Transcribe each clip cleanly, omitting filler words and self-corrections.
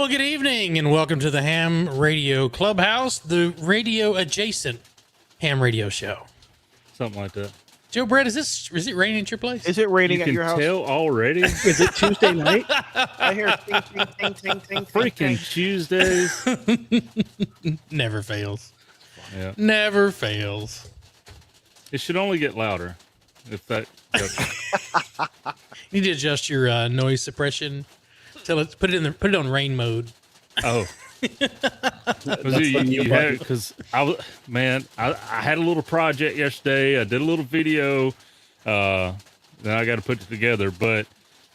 Well, good evening and welcome to the Ham Radio Clubhouse, the radio adjacent ham radio show. Something like that. Joe Brett, is it raining at your place? Is it raining at your house? You can tell already. Is it Tuesday night? I hear ting, ting, ting, ting, ting, Freaking ting. Tuesdays. Never fails. Yeah. Never fails. It should only get louder. If that. You need to adjust your noise suppression. Put it on rain mode. Oh. Because I had a little project yesterday. I did a little video. Then I got to put it together. But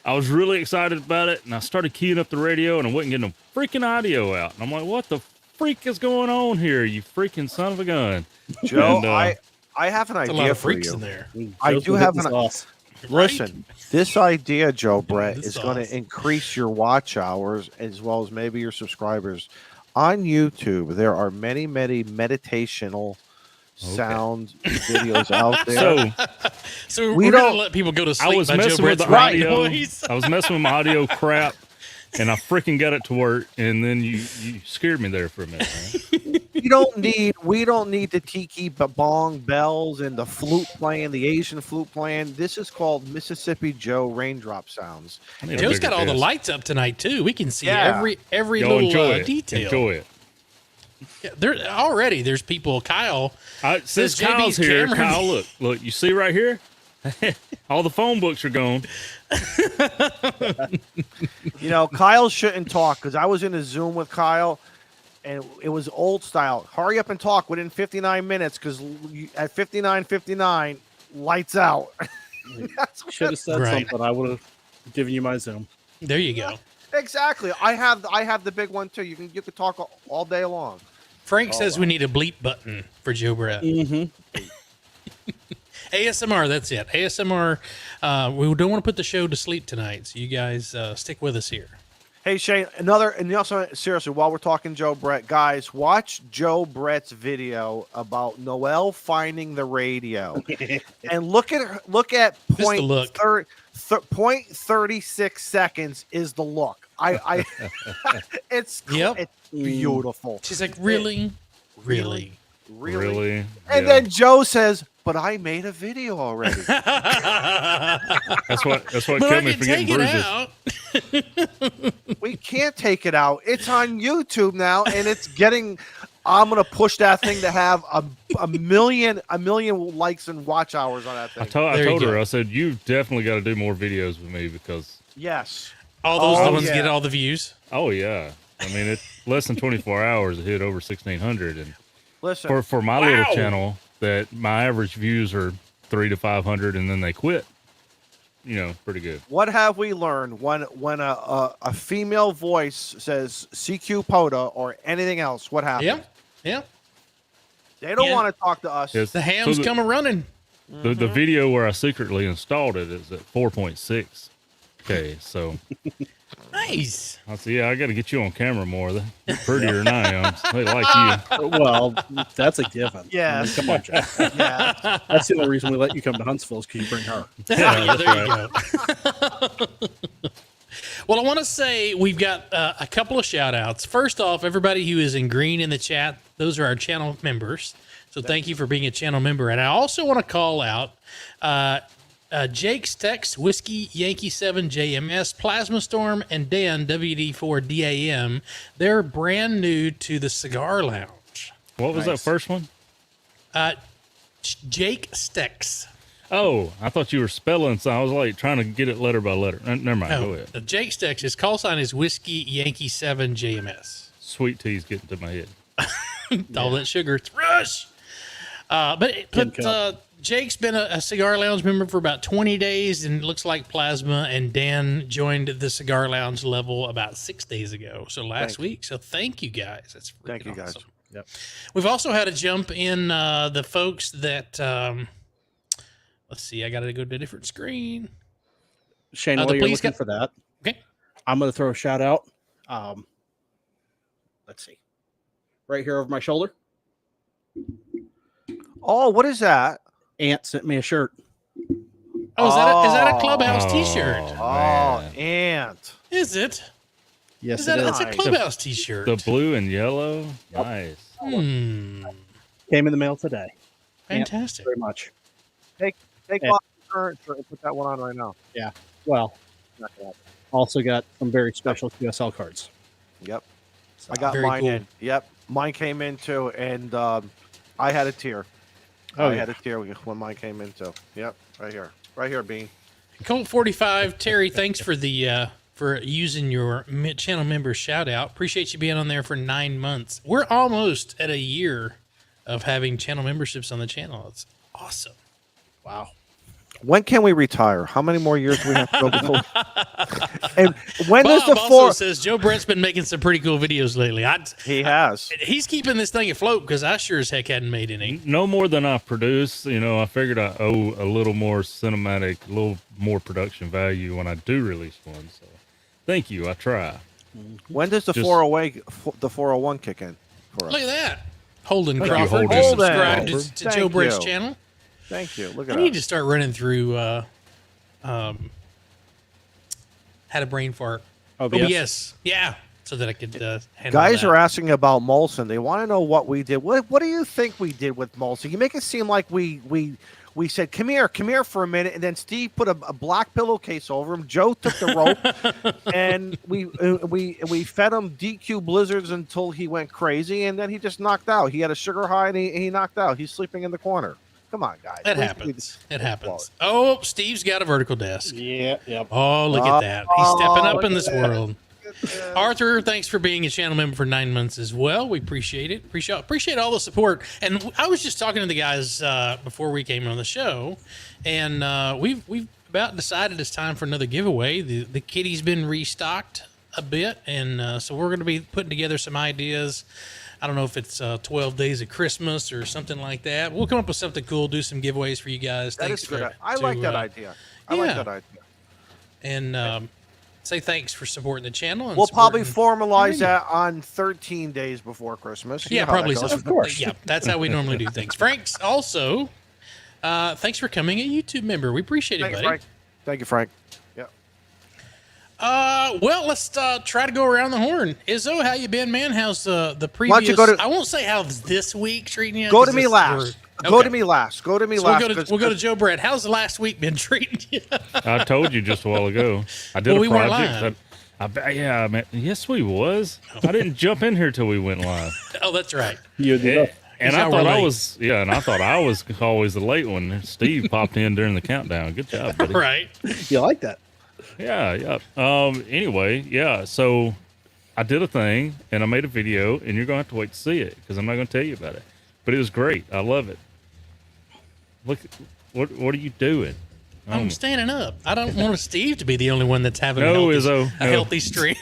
I was really excited about it, and I started keying up the radio, and I wasn't getting no freaking audio out. And I'm like, "What the freak is going on here? You freaking son of a gun!" Joe, I have an There's a idea lot of for freaks you. in there. I do have an. Right? Listen, this idea, Joe Brett, This is sauce. going to increase your watch hours as well as maybe your subscribers. On YouTube, there are many, many meditational sound videos out there. So We we're going to don't- let people go to I sleep was by Joe messing with Brett's the audio. voice. I was messing with my audio crap, and I freaking got it to work. And then you scared me there for a minute. Man. We don't need the tiki bong bells and the flute playing, the Asian flute playing. This is called Mississippi Joe raindrop sounds. I need a Joe's bigger got all the desk. lights up tonight too. We can see Yeah. every Yo, little enjoy it. detail. Enjoy it. Yeah, there's people. Kyle, Since JB's Kyle's here, camera- Kyle, look, you see right here? All the phone books are gone. You know, Kyle shouldn't talk because I was in a Zoom with Kyle, and it was old style. Hurry up and talk within 59 minutes because at 59:59, lights out. Should have said Right. something. I would have given you my Zoom. there you go. Exactly. I have the big one too. You can talk all day long. Frank says we need a bleep button for Joe Brett. Mm-hmm. ASMR, that's it. ASMR. We don't want to put the show to sleep tonight, so you guys stick with us here. Hey Shane, and also seriously, while we're talking Joe Brett, guys, watch Joe Brett's video about Noelle finding the radio, and look at Just the point look. 0.36 seconds is the look. It's Yep. it's beautiful. She's like, really? Really? Really? And then Joe says, "But I made a video already." That's what But I killed me can for take getting it bruises. out. We can't take it out. It's on YouTube now, and it's getting. I'm gonna push that thing to have a million likes and watch hours on that thing. I told There you her, go. I said, you've definitely got to do more videos with me because, Yes. All those Oh, ones yeah. get all the views. oh yeah, I mean, it's less than 24 hours, it hit over 1,600, and Listen. for my Wow. little channel, that my average views are 300 to 500, and then they quit. You know, pretty good. What have we learned when a female voice says CQ POTA or anything else? What happens? Yeah. They don't Yeah. want to talk to us. Yes. The ham's So coming running. The video where I secretly installed it is at 4.6. Okay, so Nice. I said, yeah, I got to get you on camera more. You're prettier than I am. They like you. Well, that's a given. Yes. I mean, come on, Jack. Yeah. That's the only reason we let you come to Huntsville is because you bring her. Yeah, that's there you go. Well, I want to say we've got a couple of shout outs. First off, everybody who is in green in the chat, those are our channel members. So thank you for being a channel member. And I also want to call out Jake's Tex, Whiskey Yankee 7 JMS, Plasma Storm, and Dan WD4 DAM. They're brand new to the Cigar Lounge. What was that Nice. first one? Jake Stex. Oh, I thought you were spelling, so I was like trying to get it letter by letter. Never mind. Go No, ahead. Jake Stex. His call sign is Whiskey Yankee 7 JMS. Sweet tea's getting to my head. All that sugar. It's rush. But Jake's been a Cigar Lounge member for about 20 days, and it looks like Plasma and Dan joined the Cigar Lounge level about 6 days ago. So last week. So thank you guys. That's Thank you, freaking guys. awesome. Yep. We've also had a jump in the folks that, let's see, I got to go to a different screen. Shane, The while you're police looking got- for that, Okay. I'm going to throw a shout out. Let's see. Right here over my shoulder. Oh, what is that? Aunt sent me a shirt. Oh, is that a Clubhouse Oh. t-shirt? Oh, Man. Ant. Is it? Yes, Is it that, is. that's a Nice. Clubhouse T-shirt. The blue and yellow. Nice. Hmm. Came in the mail today. Fantastic. Very much. Take Yeah. off the current shirt and put that one on right now. Well, Not gonna happen. also got some very special QSL cards. Yep. So, I got Very mine cool. in. Yep. Mine came in too, and I had a tear. Oh, I yeah. had a tear when mine came in too. Yep. Right here, Bean. Colt 45, Terry, thanks for the for using your channel member shout out. Appreciate you being on there for 9 months. We're almost at a year of having channel memberships on the channel. It's awesome. wow. When can we retire? How many more years do we have to go before? And when Bob does the also four? says Joe Brett's been making some pretty cool videos lately. He has. He's keeping this thing afloat because I sure as heck hadn't made any. No more than I produce. You know, I figured I owe a little more cinematic, a little more production value when I do release one. So, thank you. I try. When does the Just- 401 kick in for us? Look at that. Holden Thank you, Crawford Holden. just subscribed to Holden. Joe Thank Brett's you. channel. Thank you. Look I at need to us. start running through had a brain fart. OBS. Yeah. So that I could handle Guys that. are asking about Molson. They want to know what we did. What do you think we did with Molson? You make it seem like we said, come here for a minute, and then Steve put a black pillowcase over him. Joe took the rope, and we fed him DQ blizzards until he went crazy, and then he just knocked out. He had a sugar high, and he knocked out. He's sleeping in the corner. Come on, guys. It happens. It happens. Oh, Steve's got a vertical desk. Yeah. Yep. Oh, look at that. He's stepping up look in at this that. world. Arthur, thanks for being a channel member for 9 months as well. We appreciate it. Appreciate all the support. And I was just talking to the guys before we came on the show, and we've about decided it's time for another giveaway. The kitty's been restocked a bit, and so we're going to be putting together some ideas. I don't know if it's 12 days of Christmas or something like that. We'll come up with something cool, do some giveaways for you guys. That Thanks is good. for I like that idea. I like yeah. that idea. And say thanks for supporting the channel. And We'll probably supporting- formalize that on 13 days before Christmas. You Yeah, know how that probably goes. so. Of course. Yeah, that's how we normally do things. Frank's also, thanks for coming a YouTube member. We appreciate it, Thanks, buddy. Frank. Thank you, Frank. Yeah. Well, let's try to go around the horn. Izzo, how you been, man? How's the previous? Why don't you go to- I won't say how's this week treating you. Go 'cause to me this- last. we're- Go okay. to me last. Go to me So last. we'll go to Joe Brett. How's the last week been treating you? I told you just a while ago. I did Well, a we weren't project. live. Yeah, man. Yes, we was. I didn't jump in here till we went live. Oh, that's right. You did. And, and how I we're thought I late. was, and I thought I was always the late one. Steve popped in during the countdown. Good job, buddy. Right. You like that? Yeah. Anyway, yeah. So I did a thing and I made a video, and you're gonna have to wait to see it because I'm not gonna tell you about it. But it was great. I love it. Look, what are you doing? I'm standing up. I don't want Steve to be the only one that's having No, a Izzo, no. healthy stream.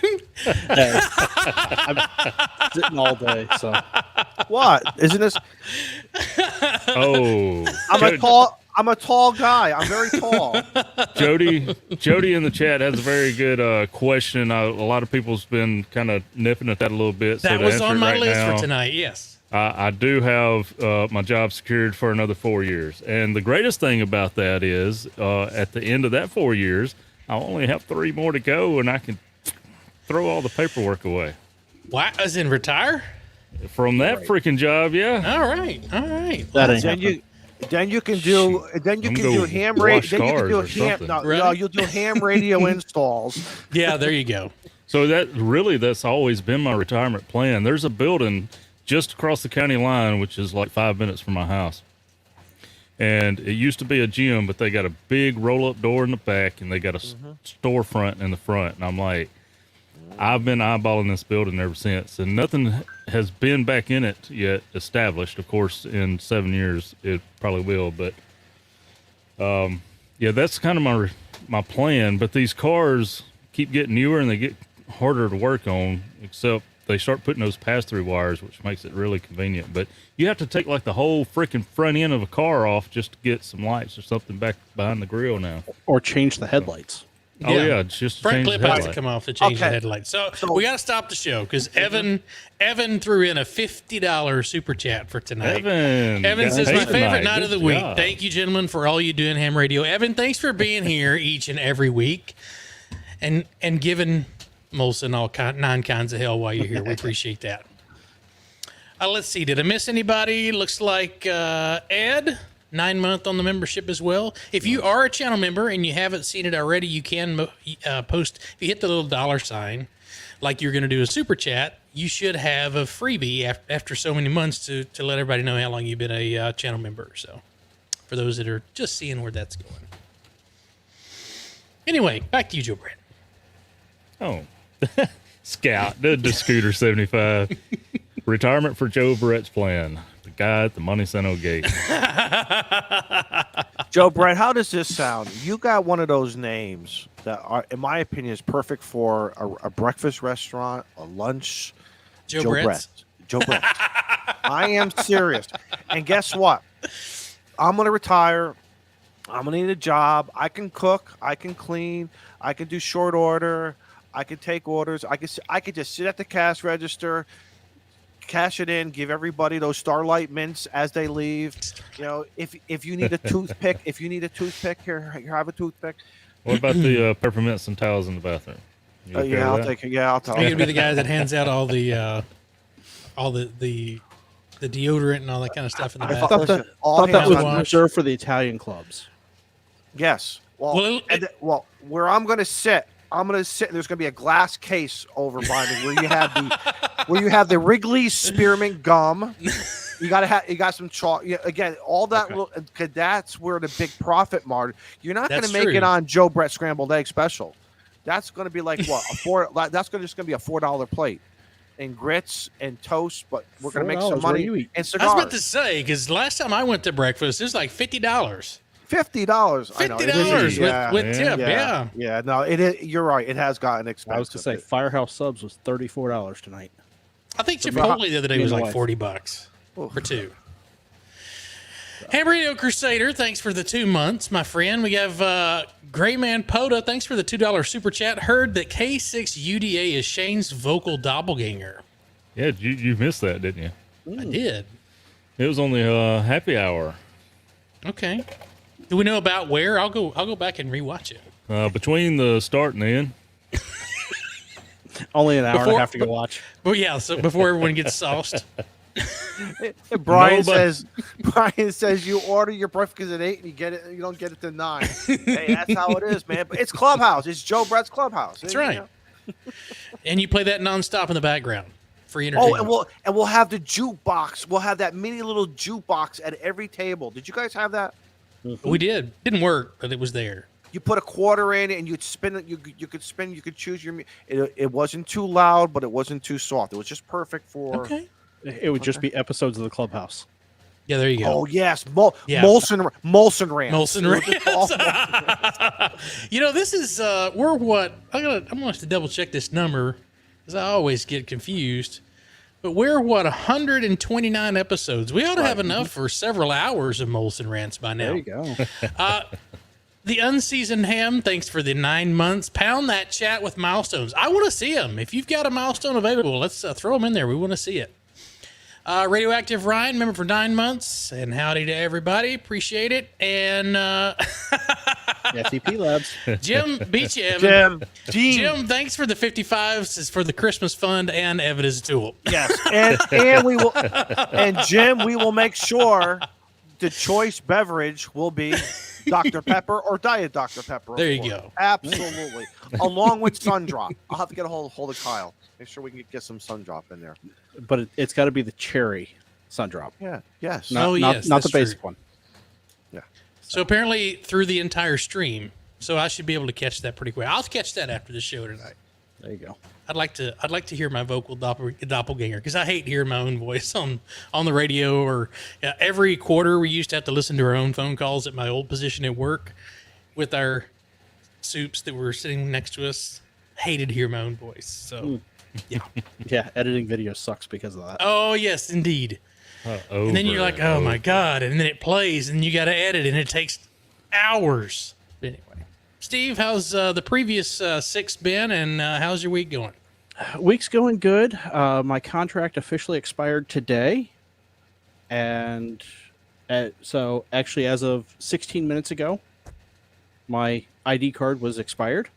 Hey, I'm sitting all day, so What? Isn't this? Oh, I'm a tall guy. I'm very tall. Jody in the chat has a very good question. A lot of people's been kind of nipping at that a little bit. That so to was answer on it my right list now, for tonight. Yes. I do have my job secured for another 4 years. And the greatest thing about that is at the end of that 4 years, I only have 3 more to go, and I can throw all the paperwork away. Why? As in retire? From that freaking job, yeah. All right. All right. that ain't then happening. then you can do then you I'm can gonna do go ham wash radio. Then you can do cars or ham. something. No, Really? you'll do ham radio installs. Yeah, there you go. So that's always been my retirement plan. There's a building just across the county line, which is like 5 minutes from my house. And it used to be a gym, but they got a big roll-up door in the back, and they got a storefront in the front. And I'm like, I've been eyeballing this building ever since, and nothing has been back in it yet established. Of course, in 7 years, it probably will. But yeah, that's kind of my plan. But these cars keep getting newer, and they get harder to work on, except they start putting those pass-through wires, which makes it really convenient. But you have to take like the whole freaking front end of a car off just to get some lights or something back behind the grill now. Or change the headlights. Oh yeah, it's just to Front change clip the has to headlight. come off to change the Okay. headlights. So we got to stop the show because Evan threw in a $50 super chat for tonight. Evan says, my favorite night of the week. Thank you, gentlemen, for all you do in ham radio. Evan, thanks for being here each and every week and giving Molson all nine kinds of hell while you're here. We appreciate that. Let's see. Did I miss anybody? Looks like Ed, 9-month on the membership as well. If you are a channel member and you haven't seen it already, you can post. If you hit the little $sign, like you're going to do a super chat, you should have a freebie after so many months to let everybody know how long you've been a channel member. So for those that are just seeing where that's going. Anyway, back to you, Joe Brett. Oh, Scout, the Scooter 75. Retirement for Joe Brett's plan. The guy at the Money Center gate. Joe Brett, how does this sound? You got one of those names that are, in my opinion, is perfect for a breakfast restaurant, a lunch. Joe Brett. Joe Brett. I am serious. And guess what? I'm going to retire. I'm going to need a job. I can cook. I can clean. I can do short order. I can take orders. I could just sit at the cash register, cash it in, give everybody those Starlight mints as they leave. You know, if you need a toothpick, here have a toothpick. What about the peppermints and towels in the bathroom? You okay Yeah, I'll with that? take it. Yeah, I'll tell Are you you. gonna be the guy that hands out all the deodorant and all that kind of stuff in the I bathroom? thought Listen, that, all thought that hands was on wash. reserved for the Italian clubs. Yes. Well, Well, where I'm going to sit, there's going to be a glass case over by me where you have the Wrigley spearmint gum. You got some chalk. Yeah, again, all that. Okay. That's where the big profit margin. You're not going to That's make true. it on Joe Brett scrambled egg special. That's going to be like what That's just going to be a $4 plate, and grits and toast. But we're going to make $4, some what do money you eat? and I was cigars. about to say, because last time I went to breakfast, it was like $50. $50. I know, it $50 is, yeah. with tip, yeah. Yeah, no, it is. You're right. It has gotten expensive. I was going to say Firehouse subs was $34 tonight. I think For Chipotle me- the other day me was and like the wife. $40 Oof. for two. Ham Radio Crusader, thanks for the 2 months, my friend. We have Gray Man Poda, thanks for the $2 super chat. Heard that K6 UDA is Shane's vocal doppelganger. Yeah, you missed that, didn't you? I did. It was only happy hour. Okay. Do we know about where? I'll go back and rewatch it. Between the start and end. Only an hour and Before- a half to go watch. Well, yeah. So before everyone gets sauced. Brian Nobody- says you order your breakfast at 8 and you don't get it to 9. Hey, that's how it is, man. But it's Clubhouse. It's Joe Brett's Clubhouse. That's You right. know? And you play that nonstop in the background. Free Oh, entertainment. and we'll have the jukebox. We'll have that mini little jukebox at every table. Did you guys have that? We did. Didn't work, but it was there. You put a quarter in and you'd spin it. You could spin. You could choose your. It wasn't too loud, but it wasn't too soft. It was just perfect for. Okay. It would just be episodes of the Clubhouse. Yeah, there you go. Oh yes, Yeah. Molson Ranch. Molson It was just all- Ranch. You know, this is we're what I'm gonna have to double check this number because I always get confused. But we're what 129 episodes. We ought to have enough for several hours of Molson Rants by now. There you go. The unseasoned ham, thanks for the 9 months. Pound that chat with milestones. I want to see them. If you've got a milestone available, let's throw them in there. We want to see it. Radioactive Ryan, member for 9 months. And howdy to everybody. Appreciate it. And FTP Labs. Jim, beat you, Evan. Gene. Jim, thanks for the 55s. Is for the Christmas fund and Evan is a tool. Yes, and we will, and Jim, we will make sure the choice beverage will be Dr. Pepper or Diet Dr. Pepper. of There you course. go. Absolutely, along with Sundrop. I'll have to get a hold of Kyle. Make sure we can get some Sundrop in there. But it's got to be the cherry Sundrop. Yeah. Yes. Not, Oh, not, yes, not the that's true. basic one. Yeah. So apparently through the entire stream. So I should be able to catch that pretty quick. I'll catch that after the show tonight. There you go. I'd like to hear my vocal doppelganger because I hate hearing my own voice on the radio or every quarter we used to have to listen to our own phone calls at my old position at work with our soups that were sitting next to us. Hated to hear my own voice. So yeah. Yeah, editing video sucks because of that. Oh yes, indeed. Over And then you're like, and oh over. my God. And then it plays and you got to edit and it takes hours. But anyway, Steve, how's the previous 6 been and how's your week going? Week's going good. My contract officially expired today. And so actually as of 16 minutes ago, my ID card was expired.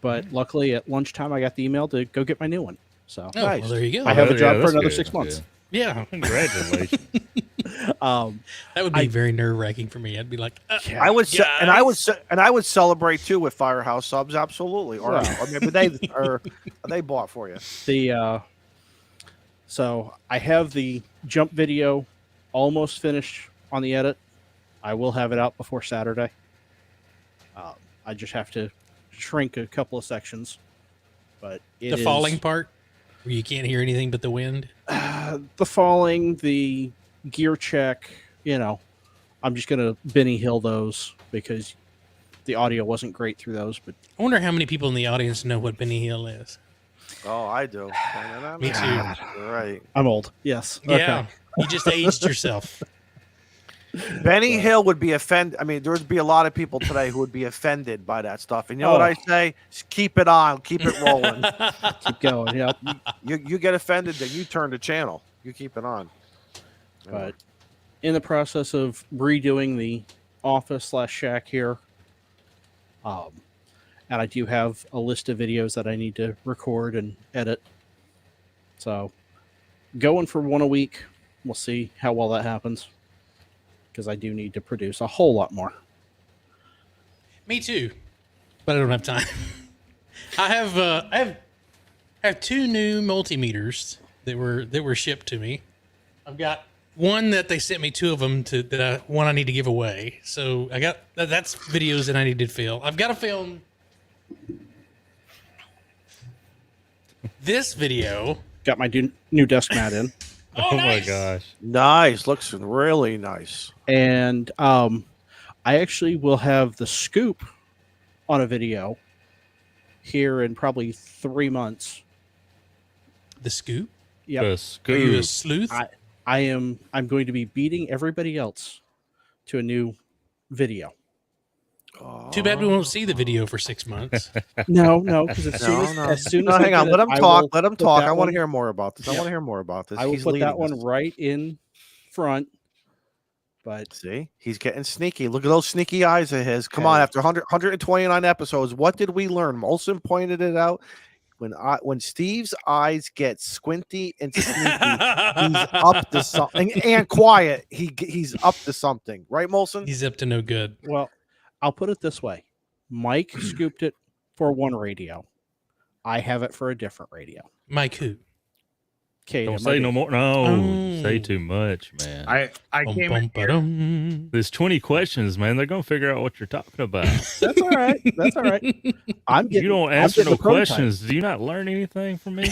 But luckily, at lunchtime, I got the email to go get my new one. So Oh, well, there you go. I have a job for that's another good, 6 months. Yeah, Congratulations. Um, that would be very nerve wracking for me. I'd be like, I would, guys. and I would celebrate too with Firehouse subs, absolutely. Or maybe they bought for you. So I have the jump video almost finished on the edit. I will have it out before Saturday. I just have to shrink a couple of sections. But The falling part where you can't hear anything but the wind. The falling, the gear check, I'm just gonna Benny Hill those because the audio wasn't great through those. But I wonder how many people in the audience know what Benny Hill is. Oh, I do. Me too. Right. I'm old. Yes. Yeah, Okay. you just aged yourself. Benny Hill would be offended. I mean, there would be a lot of people today who would be offended by that stuff. And you know what I say? Just keep it on. Keep it rolling. Keep going. Yep. You get offended, then you turn the channel. You keep it on. But in the process of redoing the office / shack here, and I do have a list of videos that I need to record and edit. So going for one a week. We'll see how well that happens. Because I do need to produce a whole lot more. Me too, but I don't have time. I have two new multimeters that were shipped to me. I've got one that they sent me, two of them one I need to give away. So I got that's videos that I need to film. I've got to film this video. Got my new desk mat in. Oh nice. my gosh. Nice. Looks really nice. And I actually will have the scoop on a video here in probably 3 months. The scoop? Yep. The Are scoop. you a sleuth? I'm going to be beating everybody else to a new video. Too bad we won't see the video for 6 months. No, because as soon as hang I on. get Let it, him I talk. will Let him put talk. that I want one- to hear more about this. I Yep. want to hear more about this. I will He's put that leading one this. right in front. But See, he's getting sneaky. Look at those sneaky eyes of his. Come on, after 129 episodes, what did we learn? Molson pointed it out. When Steve's eyes get squinty and sneaky, he's up to something. And quiet, he's up to something, right, Molson? He's up to no good. well, I'll put it this way: Mike scooped it for one radio. I have it for a different radio. Mike who? Okay, Don't say no more. No, Oh. say too much, man. I Bum, came bum, in here. ba-dum. There's 20 questions, man. They're gonna figure out what you're talking about. That's all right. That's all right. I'm getting. You don't I'm answer getting no the prototype. questions. Do you not learn anything from me?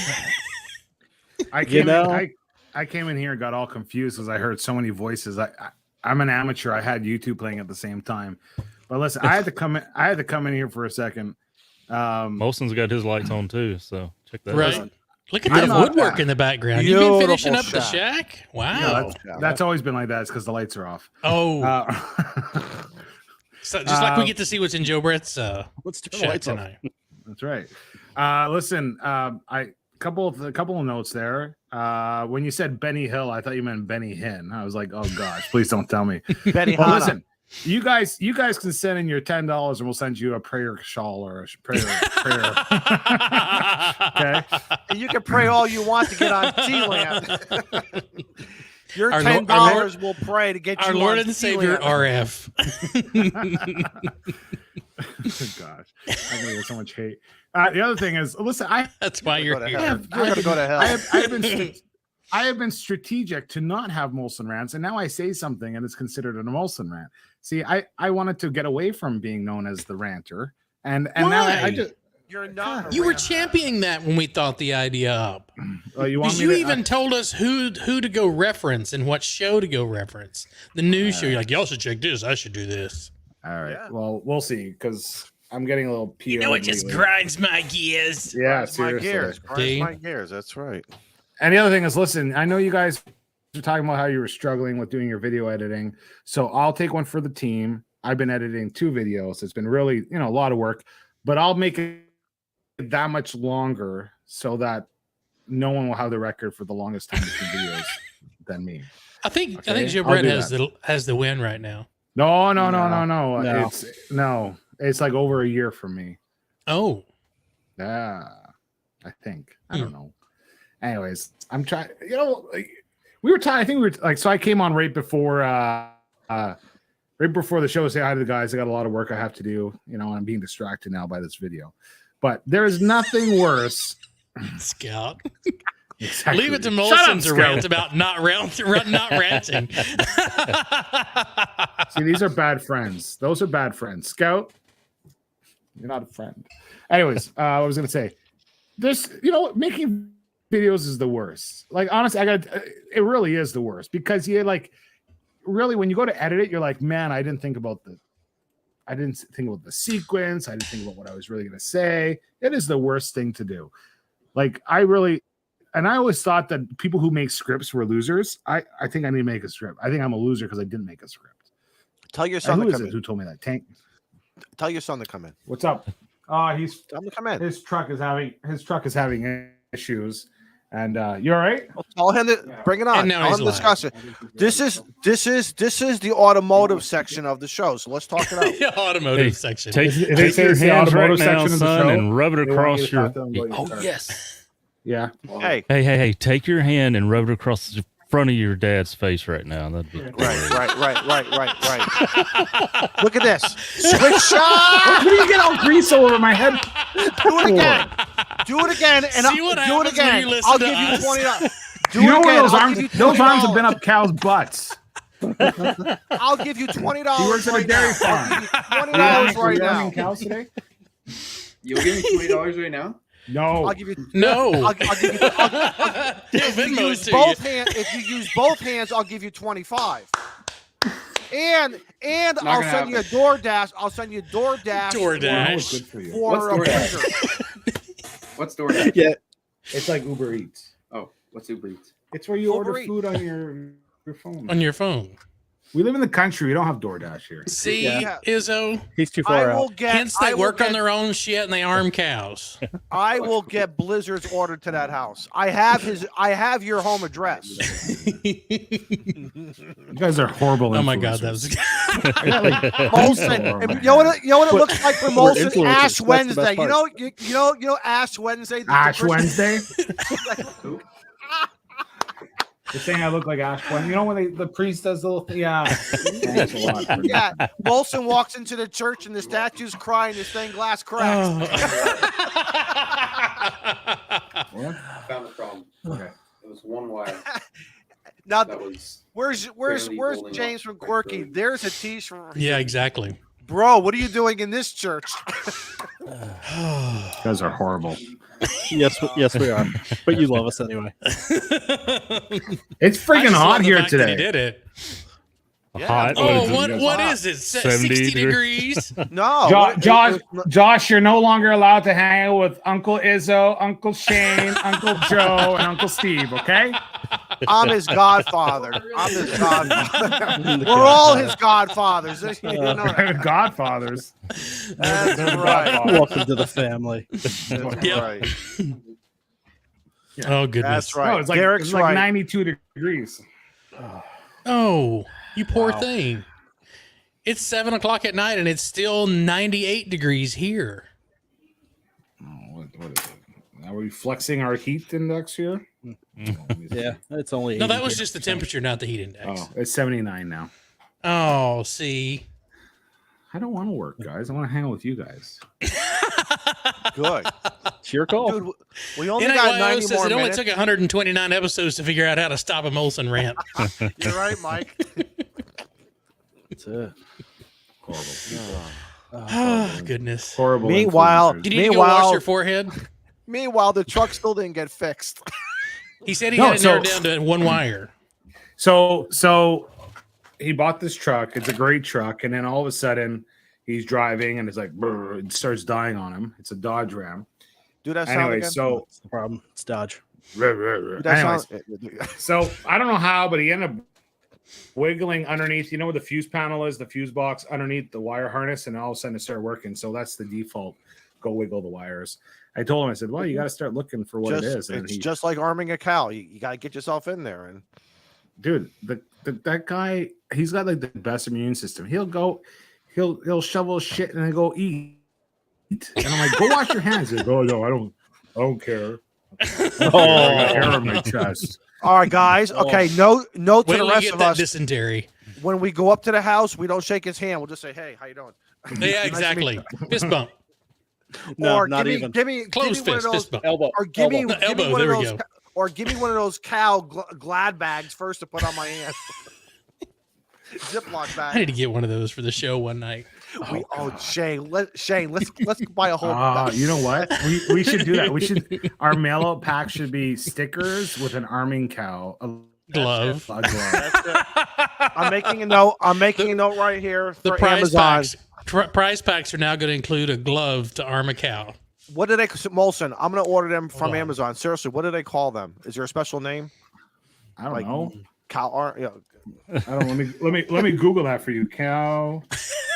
I came in here and got all confused because I heard so many voices. I'm an amateur. I had YouTube playing at the same time. But listen, I had to come in here for a second. Molson's got his lights on too, so check that Right. out. Look at I'm that not- woodwork in the background. You've been finishing up Beautiful the shack? Wow. That's always been like that. It's because the lights are off. Oh, Uh, so just like we get to see what's in Joe Brett's Let's turn the shack lights off. tonight. That's right. Listen, I couple of notes there. When you said Benny Hill, I thought you meant Benny Hinn. I was like, oh gosh, please don't tell me. Benny Well, Hanna. listen, you guys can send in your $10 and we'll send you a prayer shawl or a prayer. Okay. And you can pray all you want to get on T-Land. Your Our $10 will pray to get Our you Lord on and Savior T-Land. RF. Gosh, I'm gonna get so much hate. The other thing is, listen, That's why you're Go to here. hell. You're gonna go to hell. I have been strategic to not have Molson rants, and now I say something and it's considered an Molson rant. See, I wanted to get away from being known as the ranter, and now I Why? just You're not. You were championing that when we thought the idea up. you want Because me you to, even told us who to go reference and what show to go reference. The news show, you're like, y'all should check this. I should do this. all right. Yeah. Well, we'll see because I'm getting a little PO. You know, it just lately. grinds my gears. Yeah, Grinds my seriously. gears. Grinds See? my gears. That's right. And the other thing is, listen, I know you guys were talking about how you were struggling with doing your video editing. So I'll take one for the team. I've been editing 2 videos. It's been really, a lot of work, but I'll make it that much longer so that no one will have the record for the longest time between videos than me. I think Okay, Joe I'll Brett do has the win right now. No. No. It's like over a year for me. Oh, I think. I don't know. Anyways, I'm trying. Like, we were talking. I think we were like. So I came on right before the show to say hi to the guys. I got a lot of work I have to do. I'm being distracted now by this video. But there is nothing worse. Scout. Exactly. Leave it to Molson to rant about not ranting. See, these are bad friends. Those are bad friends. Scout, you're not a friend. Anyways, I was gonna say, this, making videos is the worst. Like, honestly, it really is the worst because you really when you go to edit it, you're like, man, I didn't think about the sequence. I didn't think about what I was really gonna say. It is the worst thing to do. Like, and I always thought that people who make scripts were losers. I think I need to make a script. I think I'm a loser because I didn't make a script. Tell your son to come in. Who told me that? Tank. Tell your son to come in. What's up? He's Tell him to come in. His truck is having issues. And you all right? Well, tell him to bring it on. And now Tell he's him to discuss it. This is the automotive section of the show. So let's talk it out. The automotive section. Take They your say it's the hands right automotive now, section of the son, show. and rub it They want across you to your. have them go to your car. Yes. Yeah. Hey. Hey! Take your hand and rub it across the front of your dad's face right now. That'd be great. Right. Look at this. Switch shot. What do you get all grease all over my head? Do it again. Do it again. And See what do it happens when again. you listen I'll to give you us. $20. Do You it know where again. those arms have been up cows' butts. I'll give you $20 He works at a right dairy now. farm. I'll give you $20 right You're now. running cows today? You'll give me $20 right now? No. I'll give you No. I'll give you if you Venmo use to both you. hands. If you use both hands, I'll give you 25. And Not I'll gonna send you a DoorDash. I'll send you DoorDash. Good for you. for a What's DoorDash? printer. What's DoorDash? Yeah. It's like Uber Eats. Oh, what's Uber Eats? It's where you Uber order Eats. food on your phone. On your phone. We live in the country. We don't have DoorDash here. See, Yeah. Izzo. He's too I far will out. get. Hence, they I will work on get- their own shit and they arm cows. I will get Blizzard's ordered to that house. I have your home address. You guys are horrible. Oh my God, that influencers. was. I got, like, Molson, and you know what it looks like for We're Molson? influencers. Ash That's the best Wednesday. part. You know Ash Wednesday. the Ash Christmas- Wednesday. You're saying I look like Ash Wednesday. You know when the priest does the little thing? Yeah. Thanks a lot. Yeah, Molson walks into the church and the statue's crying. The stained glass cracks. What? Found the problem. Okay. It was one wire Now, that was. where's barely holding James up from my Quirky? throat. There's a T-shirt. Yeah, exactly. Bro, what are you doing in this church? You guys are horrible. Yes, we are. But you love us anyway. It's I freaking just love hot the here fact that he today. did it. Hot. Oh, What what is it? is it? 70 60 degrees? No, Josh, you're no longer allowed to hang out with Uncle Izzo, Uncle Shane, Uncle Joe, and Uncle Steve, okay? I'm his godfather. I'm his godfather. We're all his godfathers. You know that. Godfathers. That's They're the right. Godfathers. Welcome to the family. That's Yep. right. Oh, goodness. That's right. No, it's like, Derek's it's like right. 92 degrees. Oh, you poor Wow. thing. It's 7 o'clock at night and it's still 98 degrees here. Oh, what is it? Are we flexing our heat index here? Yeah, it's only. No, that 80 was here. just the temperature, not the heat index. Oh, it's 79 now. Oh, see. I don't want to work, guys. I want to hang out with you guys. Good. It's your call. Dude, we only NIYO got 90 says more it only minutes. took 129 episodes to figure out how to stop a Molson rant. You're right, Mike. That's it. Horrible. Oh, goodness. Horrible. Meanwhile- influencers. You need to go wash Meanwhile- your forehead? Meanwhile, the truck still didn't get fixed. He said he No, had it so- narrowed down to one wire. So he bought this truck. It's a great truck, and then all of a sudden he's driving, and it's like brr, it starts dying on him. It's a Dodge Ram. Do that sound Anyway, again? so That's the problem. It's Dodge. Do that anyways, sound- so I don't know how, but he ended up wiggling underneath. You know where the fuse panel is, the fuse box underneath the wire harness, and all of a sudden it started working. So that's the default. Go wiggle the wires. I told him, I said, well, you got to start looking for what it is. And It's just like arming a cow. You got to get yourself in there. And dude, that guy, he's got like the best immune system. He'll shovel shit and then go eat. And I'm like, go wash your hands. He's like, oh no, I don't care. Oh. I got hair on my chest. All right, guys. Okay, note to Wait the till you rest get of that us. dysentery. When we go up to the house, we don't shake his hand. We'll just say, "Hey, how you doing?" Yeah, exactly. Fist bump. No, or not give even. me, give me, Close give me one of fist. those, Fist bump. Elbow. or give me, elbow. give me Elbow, one of there we those, go. or give me one of those cow glad bags first to put on my hand. Ziploc I bag. need to get one of those for the show one night. Shane, let's buy a whole. You know what? We should do that. We should. Our mail out pack should be stickers with an arming cow. Glove. A glove. That's it. I'm making a note. I'm making a note right here The for prize Amazon. packs. Prize packs are now going to include a glove to arm a cow. What do they, Molson? I'm gonna order them from Hold on. Amazon. Seriously, what do they call them? Is there a special name? I don't Like- know. Cow arm? Yeah. I don't. Let me Google that for you. Cow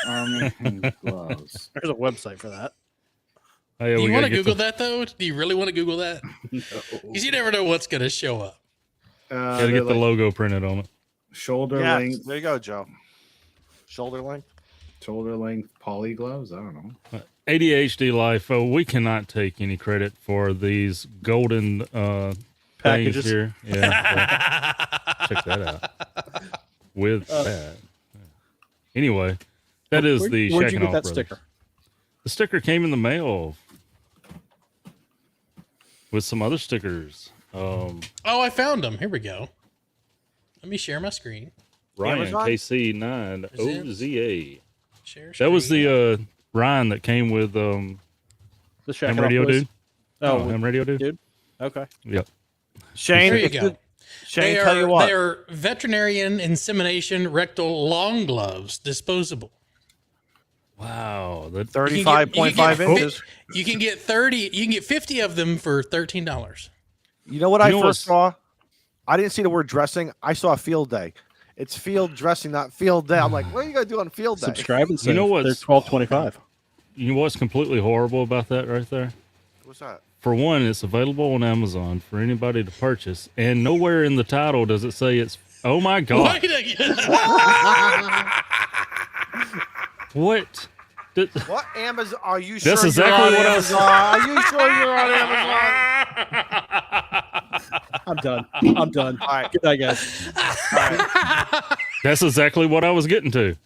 arming gloves. There's a website for that. Oh, yeah, Do we you gotta want to get Google that though? Do you really want to Google that? Because you never know what's going to show up. Gotta get the logo printed on it. Shoulder Yes, length. there you go, Joe. Shoulder length. Shoulder length poly gloves. I don't know. ADHD Life. We cannot take any credit for these golden things Packages. here. Yeah, so check that out. With that. Anyway, that is the Where'd you Shacking get Off that Brothers. sticker? The sticker came in the mail with some other stickers. Oh, I found them. Here we go. Let me share my screen. Ryan Amazon? KC9OZA. Share That was screen. the Ryan that came with The Shack Ham Radio Dude. Oh, Ham Radio Dude. dude. Okay. Yep. Shane, There you if go. Shane, tell you what. They are veterinarian insemination rectal long gloves, disposable. Wow. That 35.5 inches. You can get 30. You can get 50 of them for $13. You know what You I know first what's- saw? I didn't see the word dressing. I saw a field day. It's field dressing, not field day. I'm like, what are you gonna do on field day? Subscribe and save. know what's- They're $12.25. You know what's completely horrible about that right there? What's that? For one, it's available on Amazon for anybody to purchase, and nowhere in the title does it say it's. Oh my god! Wait a What? What Amazon? Are you sure That's you're exactly on what I was- Amazon? Are you sure you're on Amazon? I'm done. I'm done. All right. Good night, guys. All right. That's exactly what I was getting to.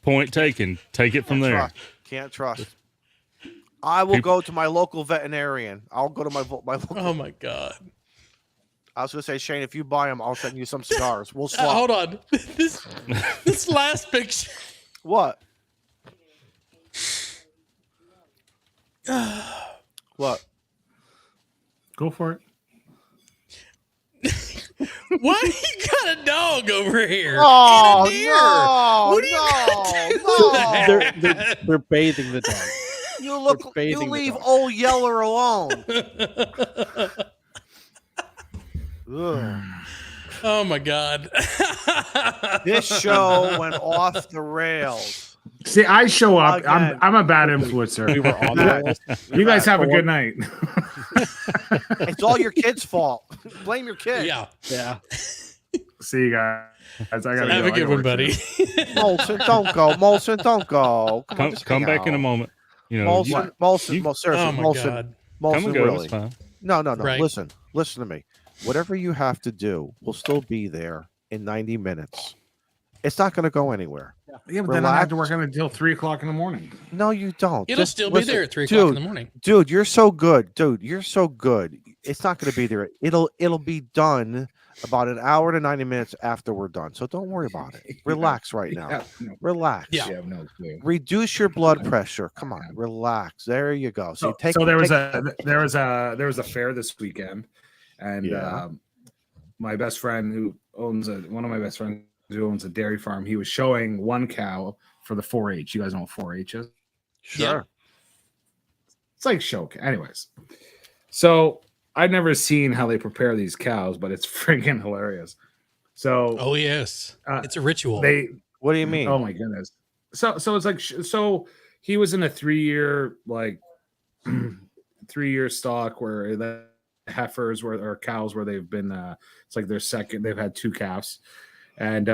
Point taken. Take it from there. Can't trust. I will go to my local veterinarian. I'll go to my local. Oh my god! I was gonna say, Shane, if you buy them, I'll send you some cigars. We'll swap. Hold on. This last picture. What? What? Go for it. Why you got a dog over here? Oh And a deer? no! What are you no! gonna do? They're bathing the dog. You look. They're You bathing the leave dog. old Yeller alone. Ugh. Oh my god! This show went off the rails. See, I show up. Again. I'm a bad influencer. We were on the You guys have a good night. It's all your kid's fault. Blame your kid. Yeah. Yeah. See you guys. I gotta Have go. a good one, buddy. Molson, don't go. Molson, don't go. Come, on, just Come hang back in a out. moment. You know, Molson, you- seriously, Oh my Molson, god! Molson, come and go. really. It's fine. No. Right. Listen to me. Whatever you have to do will still be there in 90 minutes. It's not going to go anywhere. Yeah, but then I have to work on it until 3:00 in the morning. No, you don't. It'll Just still listen. be there at 3 o'clock in Dude, the morning. Dude, you're so good. It's not going to be there. It'll be done about an hour to 90 minutes after we're done. So don't worry about it. Relax right now. Yeah, no, Relax. Yeah. you have no clue. Reduce your blood pressure. Come on, relax. There you go. So, So there was a fair this weekend, and Yeah. my best friend who owns one of my best friends who owns a dairy farm, he was showing one cow for the 4-H. You guys know what 4-H is? Sure. It's like show. Anyways, so I've never seen how they prepare these cows, but it's freaking hilarious. So Oh yes, it's a ritual. they What do you mean? Oh my goodness. So it's like so he was in a 3-year like 3-year stock where the heifers or cows where they've been it's like their second, they've had 2 calves. And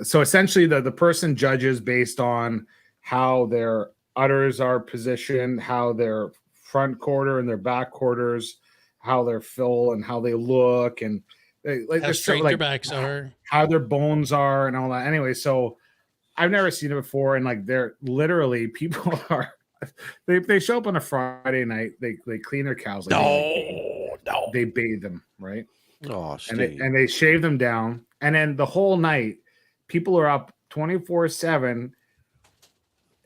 so essentially the person judges based on how their udders are positioned, how their front quarter and their back quarters, how they're full and how they look, and like How there's straight like their backs are. how their bones are and all that. Anyway, so I've never seen it before, and like they're literally people are they show up on a Friday night, they clean their cows, like No. they bathe them, right? Oh, And Steve. they shave them down, and then the whole night people are up 24/7.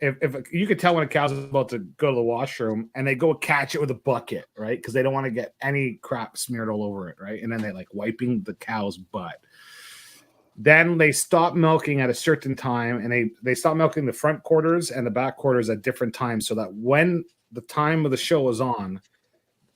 If you could tell when a cow's about to go to the washroom, and they go catch it with a bucket, right? Because they don't want to get any crap smeared all over it, right? And then they like wiping the cow's butt. Then they stop milking at a certain time, and they stop milking the front quarters and the back quarters at different times, so that when the time of the show is on,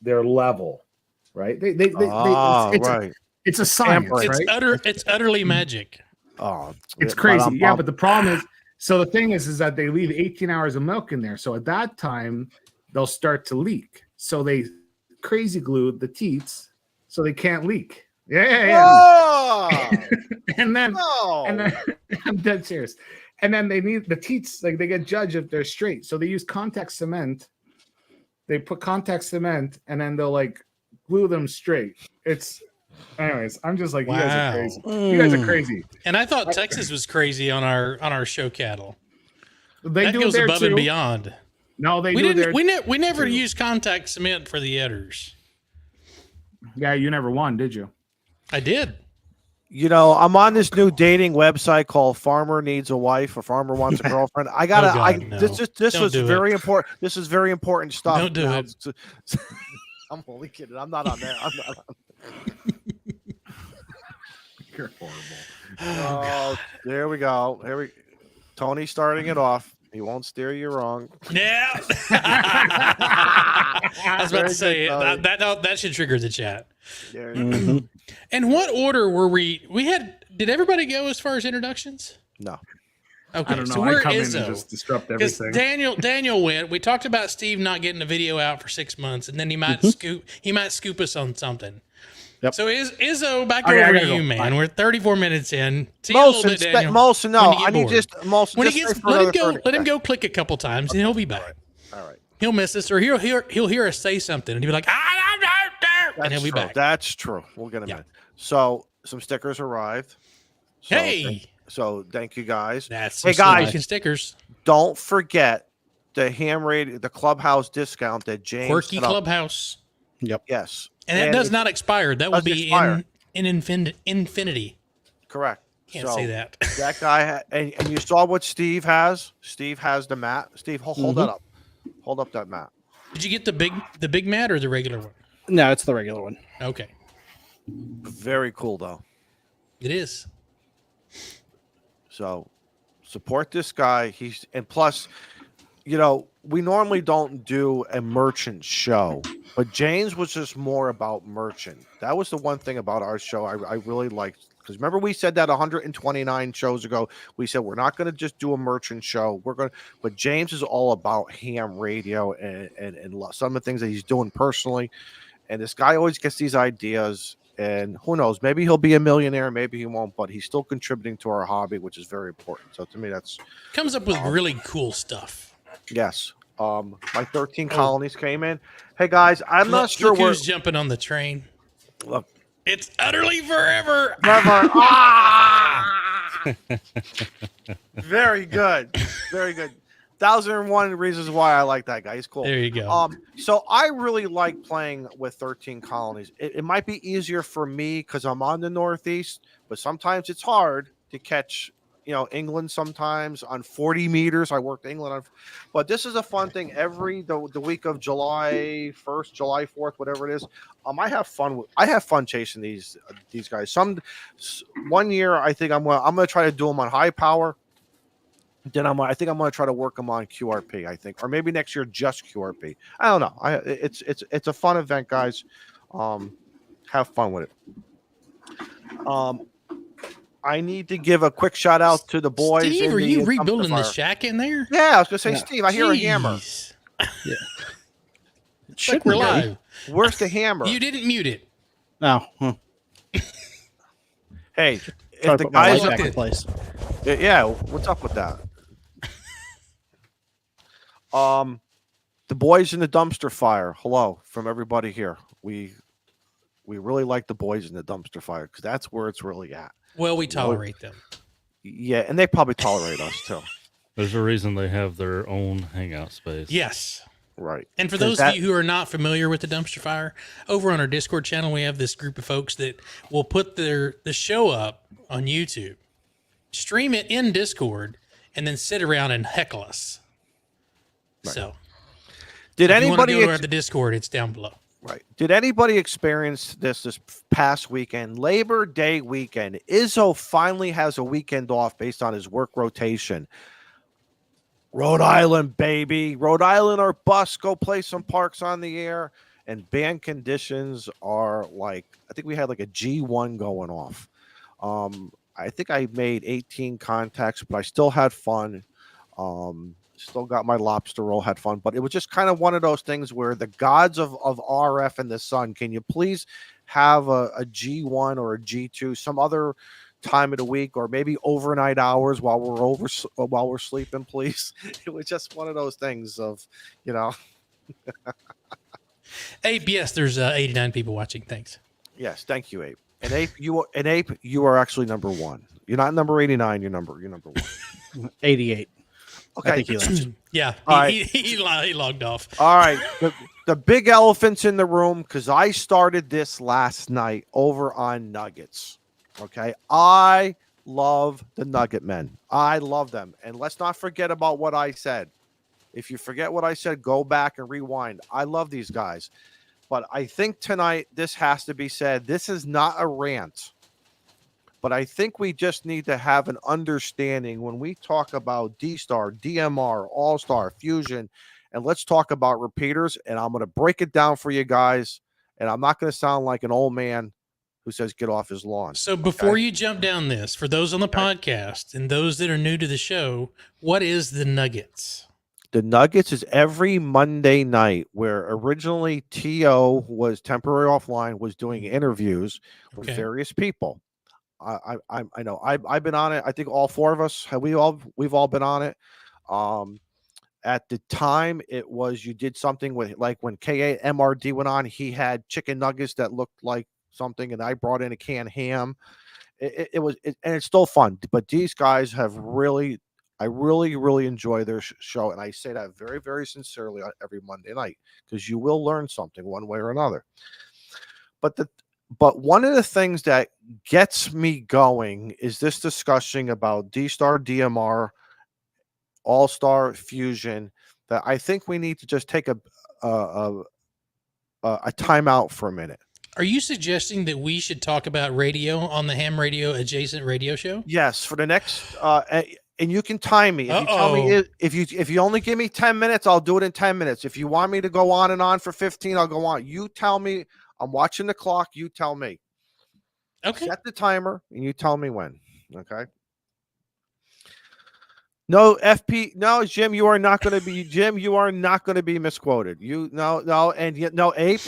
they're level, right? It's a science, right? It's utterly magic. Oh, It's crazy. Yeah, but the problem is, so the thing is that they leave 18 hours of milk in there. So at that time, they'll start to leak. So they crazy glued the teats so they can't leak. Yeah. Oh, and then no. I'm dead serious. And then they need the teats, like they get judged if they're straight. So they use contact cement. They put contact cement and then they'll like glue them straight. Anyways, I'm just like, you guys are crazy. You guys are crazy. And I thought Texas was crazy on our show cattle. They That do goes it there above too. and beyond. No, they We do it didn't. there. We never used contact cement for the udders. Yeah, you never won, did you? I did. You know, I'm on this new dating website called Farmer Needs a Wife or Farmer Wants a Girlfriend. I gotta. Oh, God, no. This Don't was do very important. This is very important stuff. Don't do now. it. I'm only kidding. I'm not on there. I'm not on. You're horrible. Oh, there we go. Tony's starting it off. He won't steer you wrong. Yeah. I was about to say Very good, that should trigger the chat. There And what order were we? We had. Did everybody go as far as introductions? No. Okay, I don't know. so we're I come in and Izzo. just disrupt Because everything. Daniel went. We talked about Steve not getting a video out for 6 months, and then he might scoop us on something. Yep. So Izzo, back Okay, I over gotta to you, go. man. Bye. We're 34 minutes in. See you in a little bit, Daniel. Molson, no. when you get I need bored. just Molson. When he just gets, stay for let him another go. 30 Let him seconds. go. Click a couple times, and he'll be back. All right. He'll miss us, or he'll hear us say something, and he'll be like, and he'll be true. back. That's true. We'll get him Yeah. in. So some stickers arrived. So Hey, thank you guys. that's Hey, some guys. making stickers. Don't forget the ham radio, the Clubhouse discount that James Quirky set up. Clubhouse, Yes, and that does not expire. That will doesn't be expire. in infinity. correct. Can't So say that. That guy and you saw what Steve has. Steve has the mat. Steve, hold that up. Hold up that mat. Did you get the big mat or the regular one? No, it's the regular one. Okay, Very cool though. it is. So support this guy. And plus, you know, we normally don't do a merchant show, but James was just more about merchant. That was the one thing about our show I really liked. Because remember, we said that 129 shows ago, we said we're not going to just do a merchant show. But James is all about ham radio and some of the things that he's doing personally. And this guy always gets these ideas. And who knows, maybe he'll be a millionaire, maybe he won't, but he's still contributing to our hobby, which is very important. So to me, that's Comes up with really cool stuff. yes. My 13 colonies came in. Hey guys, I'm not sure look where. who's jumping on the train. Look, It's utterly forever. never. Ah! Very good, very good. 1,001 reasons why I like that guy. He's cool. There you go. So I really like playing with 13 colonies. It might be easier for me because I'm on the Northeast, but sometimes it's hard to catch, you know, England sometimes on 40 meters. I worked England on, but this is a fun thing. The week of July 1st, July 4th, whatever it is. I have fun chasing these guys. One year I think I'm gonna try to do them on high power. Then I think I'm going to try to work them on QRP. I think, or maybe next year just QRP. I don't know. It's a fun event, guys. Have fun with it. I need to give a quick shout out to the boys. Steve, are in you the rebuilding the dumpster fire. shack in there? Yeah, I was going to say, Steve. I hear a hammer. Jeez. It Like should we're be. live. Where's the hammer? You didn't mute it. No. Hey, Try if to the put my guys, light back in place. yeah, what's up with that? The boys in the dumpster fire. Hello from everybody here. We really like the boys in the dumpster fire because that's where it's really at. Well, we tolerate them. Yeah, and they probably tolerate us too. There's a reason they have their own hangout space. Yes. Right. And for those of you who are not familiar with the dumpster fire, over on our Discord channel, we have this group of folks that will put the show up on YouTube, stream it in Discord, and then sit around and heckle us. Right. So, did if you want anybody to go to the Discord? It's down below. Right. Did anybody experience this past weekend? Labor Day weekend. Izzo finally has a weekend off based on his work rotation. Rhode Island, baby. Rhode Island or bus. Go play some parks on the air. And band conditions are like, I think we had like a G1 going off. I think I made 18 contacts, but I still had fun. Still got my lobster roll, had fun. But it was just kind of one of those things where the gods of RF and the sun, can you please have a G1 or a G2 some other time of the week, or maybe overnight hours while we're sleeping, please? It was just one of those things of, Abe, yes, there's 89 people watching. Thanks. Yes, thank you, Abe. And Abe, you are actually number one. You're not number 89. You're number one. 88. Okay. I think he left. Yeah, All right. he logged off. All right. The big elephants in the room, because I started this last night over on Nuggets. Okay. I love the Nugget men. I love them. And let's not forget about what I said. If you forget what I said, go back and rewind. I love these guys. But I think tonight this has to be said. This is not a rant. But I think we just need to have an understanding when we talk about D-Star, DMR, All-Star, Fusion, and let's talk about repeaters. And I'm going to break it down for you guys. And I'm not going to sound like an old man who says get off his lawn. So before you jump down this, for those on the podcast and those that are new to the show, what is the Nuggets? The Nuggets is every Monday night, where originally T.O. was temporary offline, was doing interviews with various people. I know I've been on it. I think all four of us we've all been on it. At the time, it was you did something with, like when KAMRD went on, he had chicken nuggets that looked like something, and I brought in a canned ham. It was and it's still fun. But these guys have really. I really enjoy their show, and I say that very, very sincerely on every Monday night, because you will learn something one way or another. But one of the things that gets me going is this discussion about D-Star, DMR, All-Star, Fusion, that I think we need to just take a timeout for a minute. Are you suggesting that we should talk about radio on the Ham Radio adjacent radio show? Yes, for the next and you can time me. If you tell me if you only give me 10 minutes, I'll do it in 10 minutes. If you want me to go on and on for 15, I'll go on. You tell me. I'm watching the clock. You tell me. Okay. Set the timer and you tell me when. Okay. No FP. No, Jim, you are not going to be Jim. You are not going to be misquoted. You no, and yet no Ape.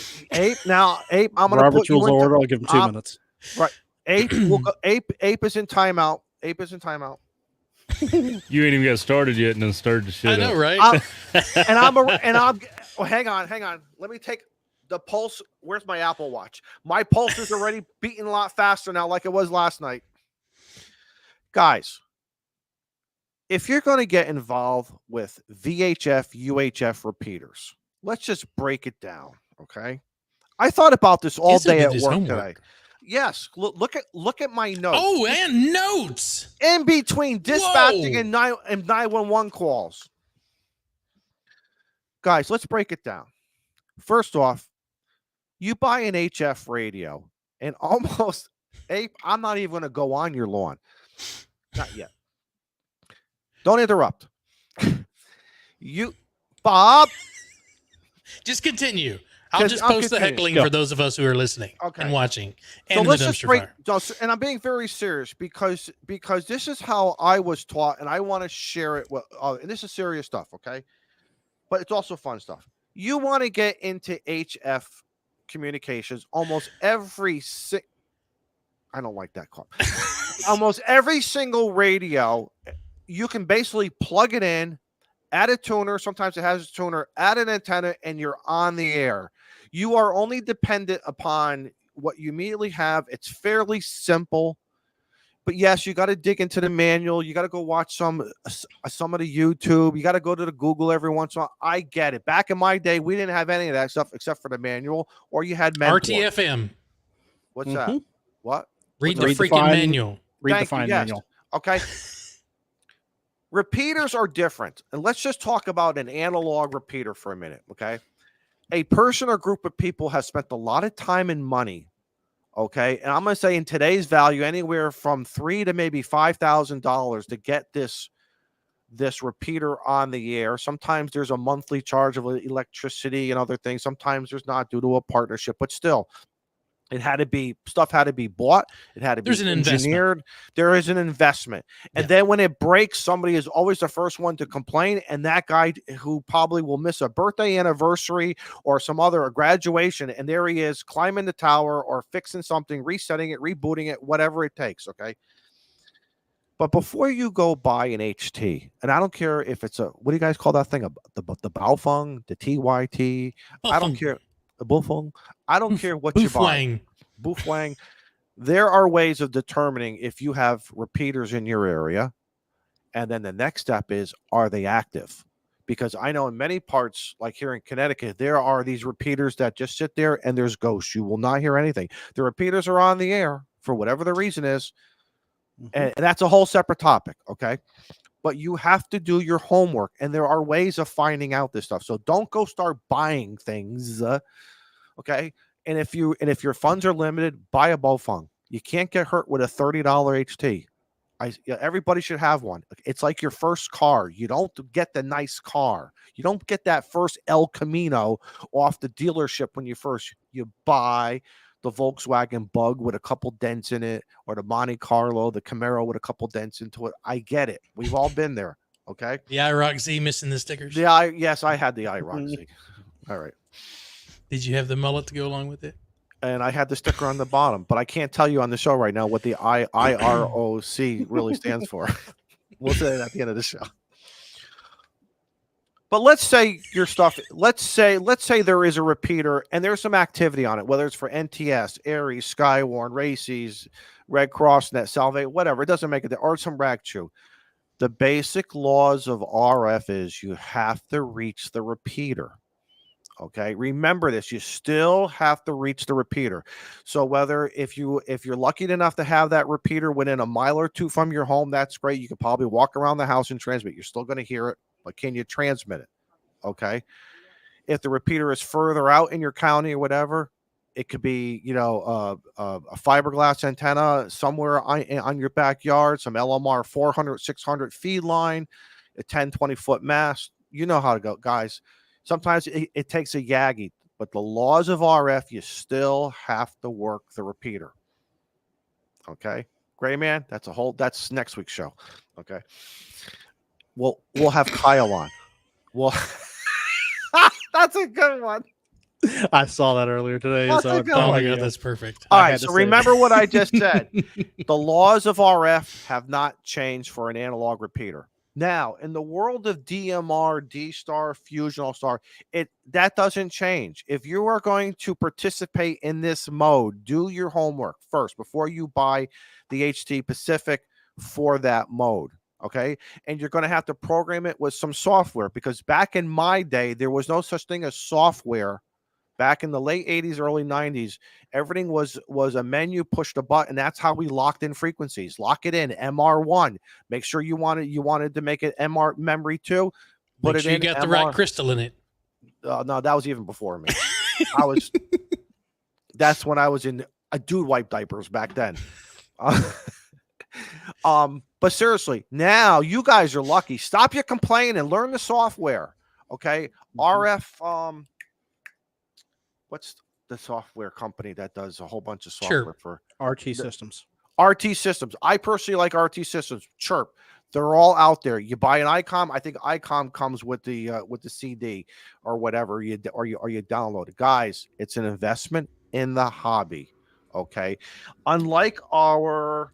Now Ape. I'm going to put you in order. I'll give him 2 minutes. Right. Ape. Will go, Ape is in timeout. Ape is in timeout. You ain't even got started yet, and then started to shit. I know, up. right? Hang on. Let me take the pulse. Where's my Apple Watch? My pulse is already beating a lot faster now, like it was last night. Guys, if you're going to get involved with VHF, UHF repeaters, let's just break it down, okay? I thought about this all day at work today. Yes, look at my notes. Oh, and notes in between dispatching and 911 calls. Guys, let's break it down. First off, you buy an HF radio, and almost, Ape, I'm not even going to go on your lawn. Not yet. Don't interrupt. Bob. Just continue. I'll just post the heckling for those of us who are listening and watching. And so let's just break. And I'm being very serious because this is how I was taught, and I want to share it with. And this is serious stuff, okay? But it's also fun stuff. You want to get into HF communications. Almost every I don't like that call. Almost every single radio, you can basically plug it in Add a tuner. Sometimes it has a tuner. Add an antenna, and you're on the air. You are only dependent upon what you immediately have. It's fairly simple. But yes, you got to dig into the manual. You got to go watch some of the YouTube. You got to go to the Google every once in a while. I get it. Back in my day, we didn't have any of that stuff except for the manual, or you had Mentor. RTFM. What's that? What? Read the Read the freaking fine- manual. Read the Thank you, fine yes. manual. Okay. Repeaters are different. And let's just talk about an analog repeater for a minute. Okay. A person or group of people has spent a lot of time and money. Okay. And I'm going to say in today's value, anywhere from $3,000 to maybe $5,000 to get this repeater on the air. Sometimes there's a monthly charge of electricity and other things. Sometimes there's not due to a partnership, but still, had to be bought. It had to be engineered. There is an investment. And then when it breaks, somebody is always the first one to complain. And that guy who probably will miss a birthday anniversary or some other graduation, and there he is climbing the tower or fixing something, resetting it, rebooting it, whatever it takes. Okay. But before you go buy an HT, and I don't care if it's what do you guys call that thing? The Baofeng, the TYT. I don't care. The Baofeng. I don't care what you buy. Baofeng. There are ways of determining if you have repeaters in your area. And then the next step is, are they active? Because I know in many parts, like here in Connecticut, there are these repeaters that just sit there and there's ghosts. You will not hear anything. The repeaters are on the air for whatever the reason is. And that's a whole separate topic. Okay. But you have to do your homework, and there are ways of finding out this stuff. So don't go start buying things. Okay. And if your funds are limited, buy a Baofeng. You can't get hurt with a $30 HT. Everybody should have one. It's like your first car. You don't get the nice car. You don't get that first El Camino off the dealership when you buy the Volkswagen Bug with a couple dents in it, or the Monte Carlo, the Camaro with a couple dents into it. I get it. We've all been there. Okay. The IROC Z missing the stickers. Yes, I had the IROC Z. All right. Did you have the mullet to go along with it? And I had the sticker on the bottom, but I can't tell you on the show right now what the IROC really stands for. We'll say it at the end of the show. But let's say your stuff, let's say there is a repeater and there's some activity on it, whether it's for NTS, Aries, Skywarn, Races, Red Cross Net, Salve, whatever. It doesn't make it, or some rag chew. The basic laws of RF is you have to reach the repeater. Okay, remember this. You still have to reach the repeater. So if you're lucky enough to have that repeater within a mile or two from your home, that's great. You could probably walk around the house and transmit. You're still going to hear it, but can you transmit it? Okay. If the repeater is further out in your county or whatever, it could be, a fiberglass antenna somewhere on your backyard, some LMR 400, 600 feed line, a 10, 20-foot mast. You know how to go, guys. Sometimes it takes a Yagi, but the laws of RF, you still have to work the repeater. Okay. Gray Man, that's next week's show. Okay. We'll have Kyle on. Well, that's a good one. I saw that earlier today. That's So a good Oh my one. God, that's perfect. All I right. had to So say remember it. what I just said. The laws of RF have not changed for an analog repeater. Now, in the world of DMR, D-Star, Fusion, All-Star, that doesn't change. If you are going to participate in this mode, do your homework first before you buy the HT Pacific for that mode. Okay. And you're going to have to program it with some software, because back in my day, there was no such thing as software. Back in the late 80s, early 90s, everything was a menu, pushed a button. That's how we locked in frequencies. Lock it in, MR1. Make sure you wanted to make it MR memory 2. Make sure you got the right crystal in it. No, that was even before me. That's when I was in a dude wipe diapers back then. But seriously, now you guys are lucky. Stop your complaining and learn the software. Okay. RF, what's the software company that does a whole bunch of software for RT Systems? RT Systems. I personally like RT Systems. Chirp. They're all out there. You buy an ICOM. I think ICOM comes with the CD or whatever you download it. Guys, it's an investment in the hobby. Okay. Unlike where's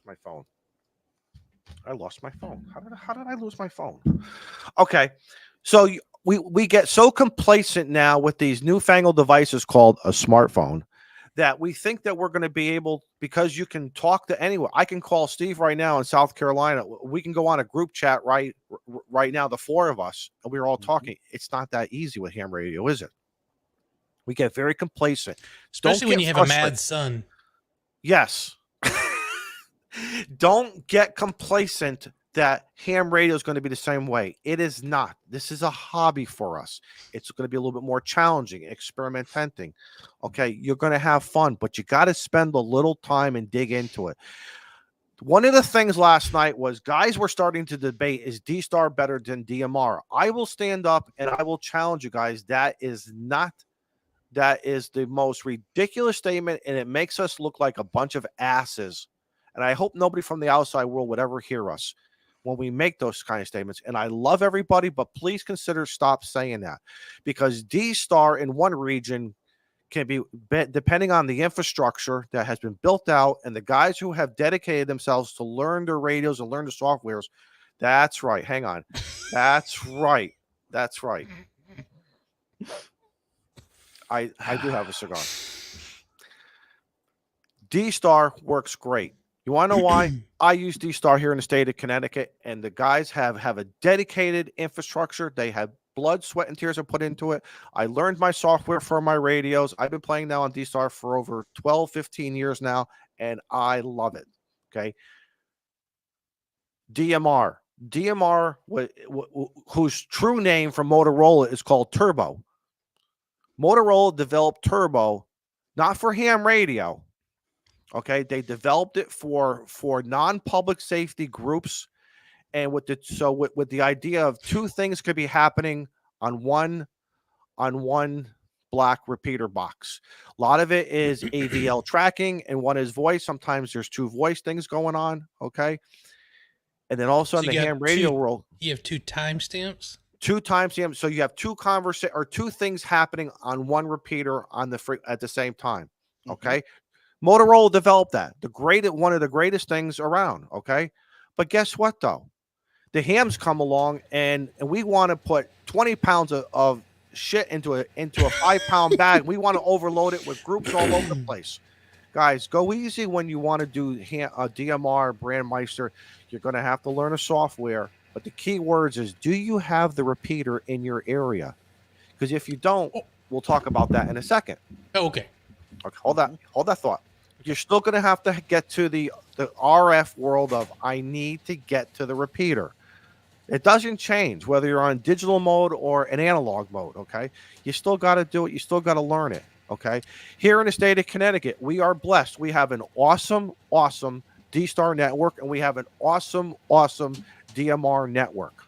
my phone? I lost my phone. How did I lose my phone? Okay, so we get so complacent now with these newfangled devices called a smartphone that we think that we're going to be able, because you can talk to anyone. I can call Steve right now in South Carolina. We can go on a group chat right now, the four of us, and we're all talking. It's not that easy with ham radio, is it? We get very complacent, Especially when you have a mad son. Yes. Don't get complacent that ham radio is going to be the same way. It is not. This is a hobby for us. It's going to be a little bit more challenging, experimenting. Okay, you're going to have fun, but you got to spend a little time and dig into it. One of the things last night was guys were starting to debate, is D-Star better than DMR? I will stand up and I will challenge you guys. That is the most ridiculous statement, and it makes us look like a bunch of asses. And I hope nobody from the outside world would ever hear us when we make those kind of statements. And I love everybody, but please consider stop saying that, because D-Star in one region can be, depending on the infrastructure that has been built out and the guys who have dedicated themselves to learn their radios and learn the softwares. That's right. Hang on. That's right. That's right. I do have a cigar. D-Star works great. You want to know why? I use D-Star here in the state of Connecticut, and the guys have a dedicated infrastructure. They have blood, sweat, and tears are put into it. I learned my software for my radios. I've been playing now on D-Star for over 12, 15 years now, and I love it. Okay. DMR, whose true name from Motorola is called Turbo. Motorola developed Turbo, not for ham radio. Okay, they developed it for non-public safety groups, and with the idea of two things could be happening on one black repeater box. A lot of it is AVL tracking, and one is voice. Sometimes there's two voice things going on. Okay, and then also in the ham radio world, you have two timestamps. Two timestamps, so you have two things happening on one repeater at the same time. Okay. Mm-hmm. Motorola developed that. One of the greatest things around. Okay. But guess what though? The hams come along and we want to put 20 pounds of shit into a 5-pound bag. We want to overload it with groups all over the place. Guys, go easy when you want to do DMR, Brandmeister. You're going to have to learn a software. But the key words is, do you have the repeater in your area? Because if you don't, we'll talk about that in a second. Okay. Hold that thought. You're still going to have to get to the RF world of, I need to get to the repeater. It doesn't change whether you're on digital mode or an analog mode, okay? You still got to do it. You still got to learn it, okay? Here in the state of Connecticut, we are blessed. We have an awesome, awesome D-Star network, and we have an awesome, awesome DMR network.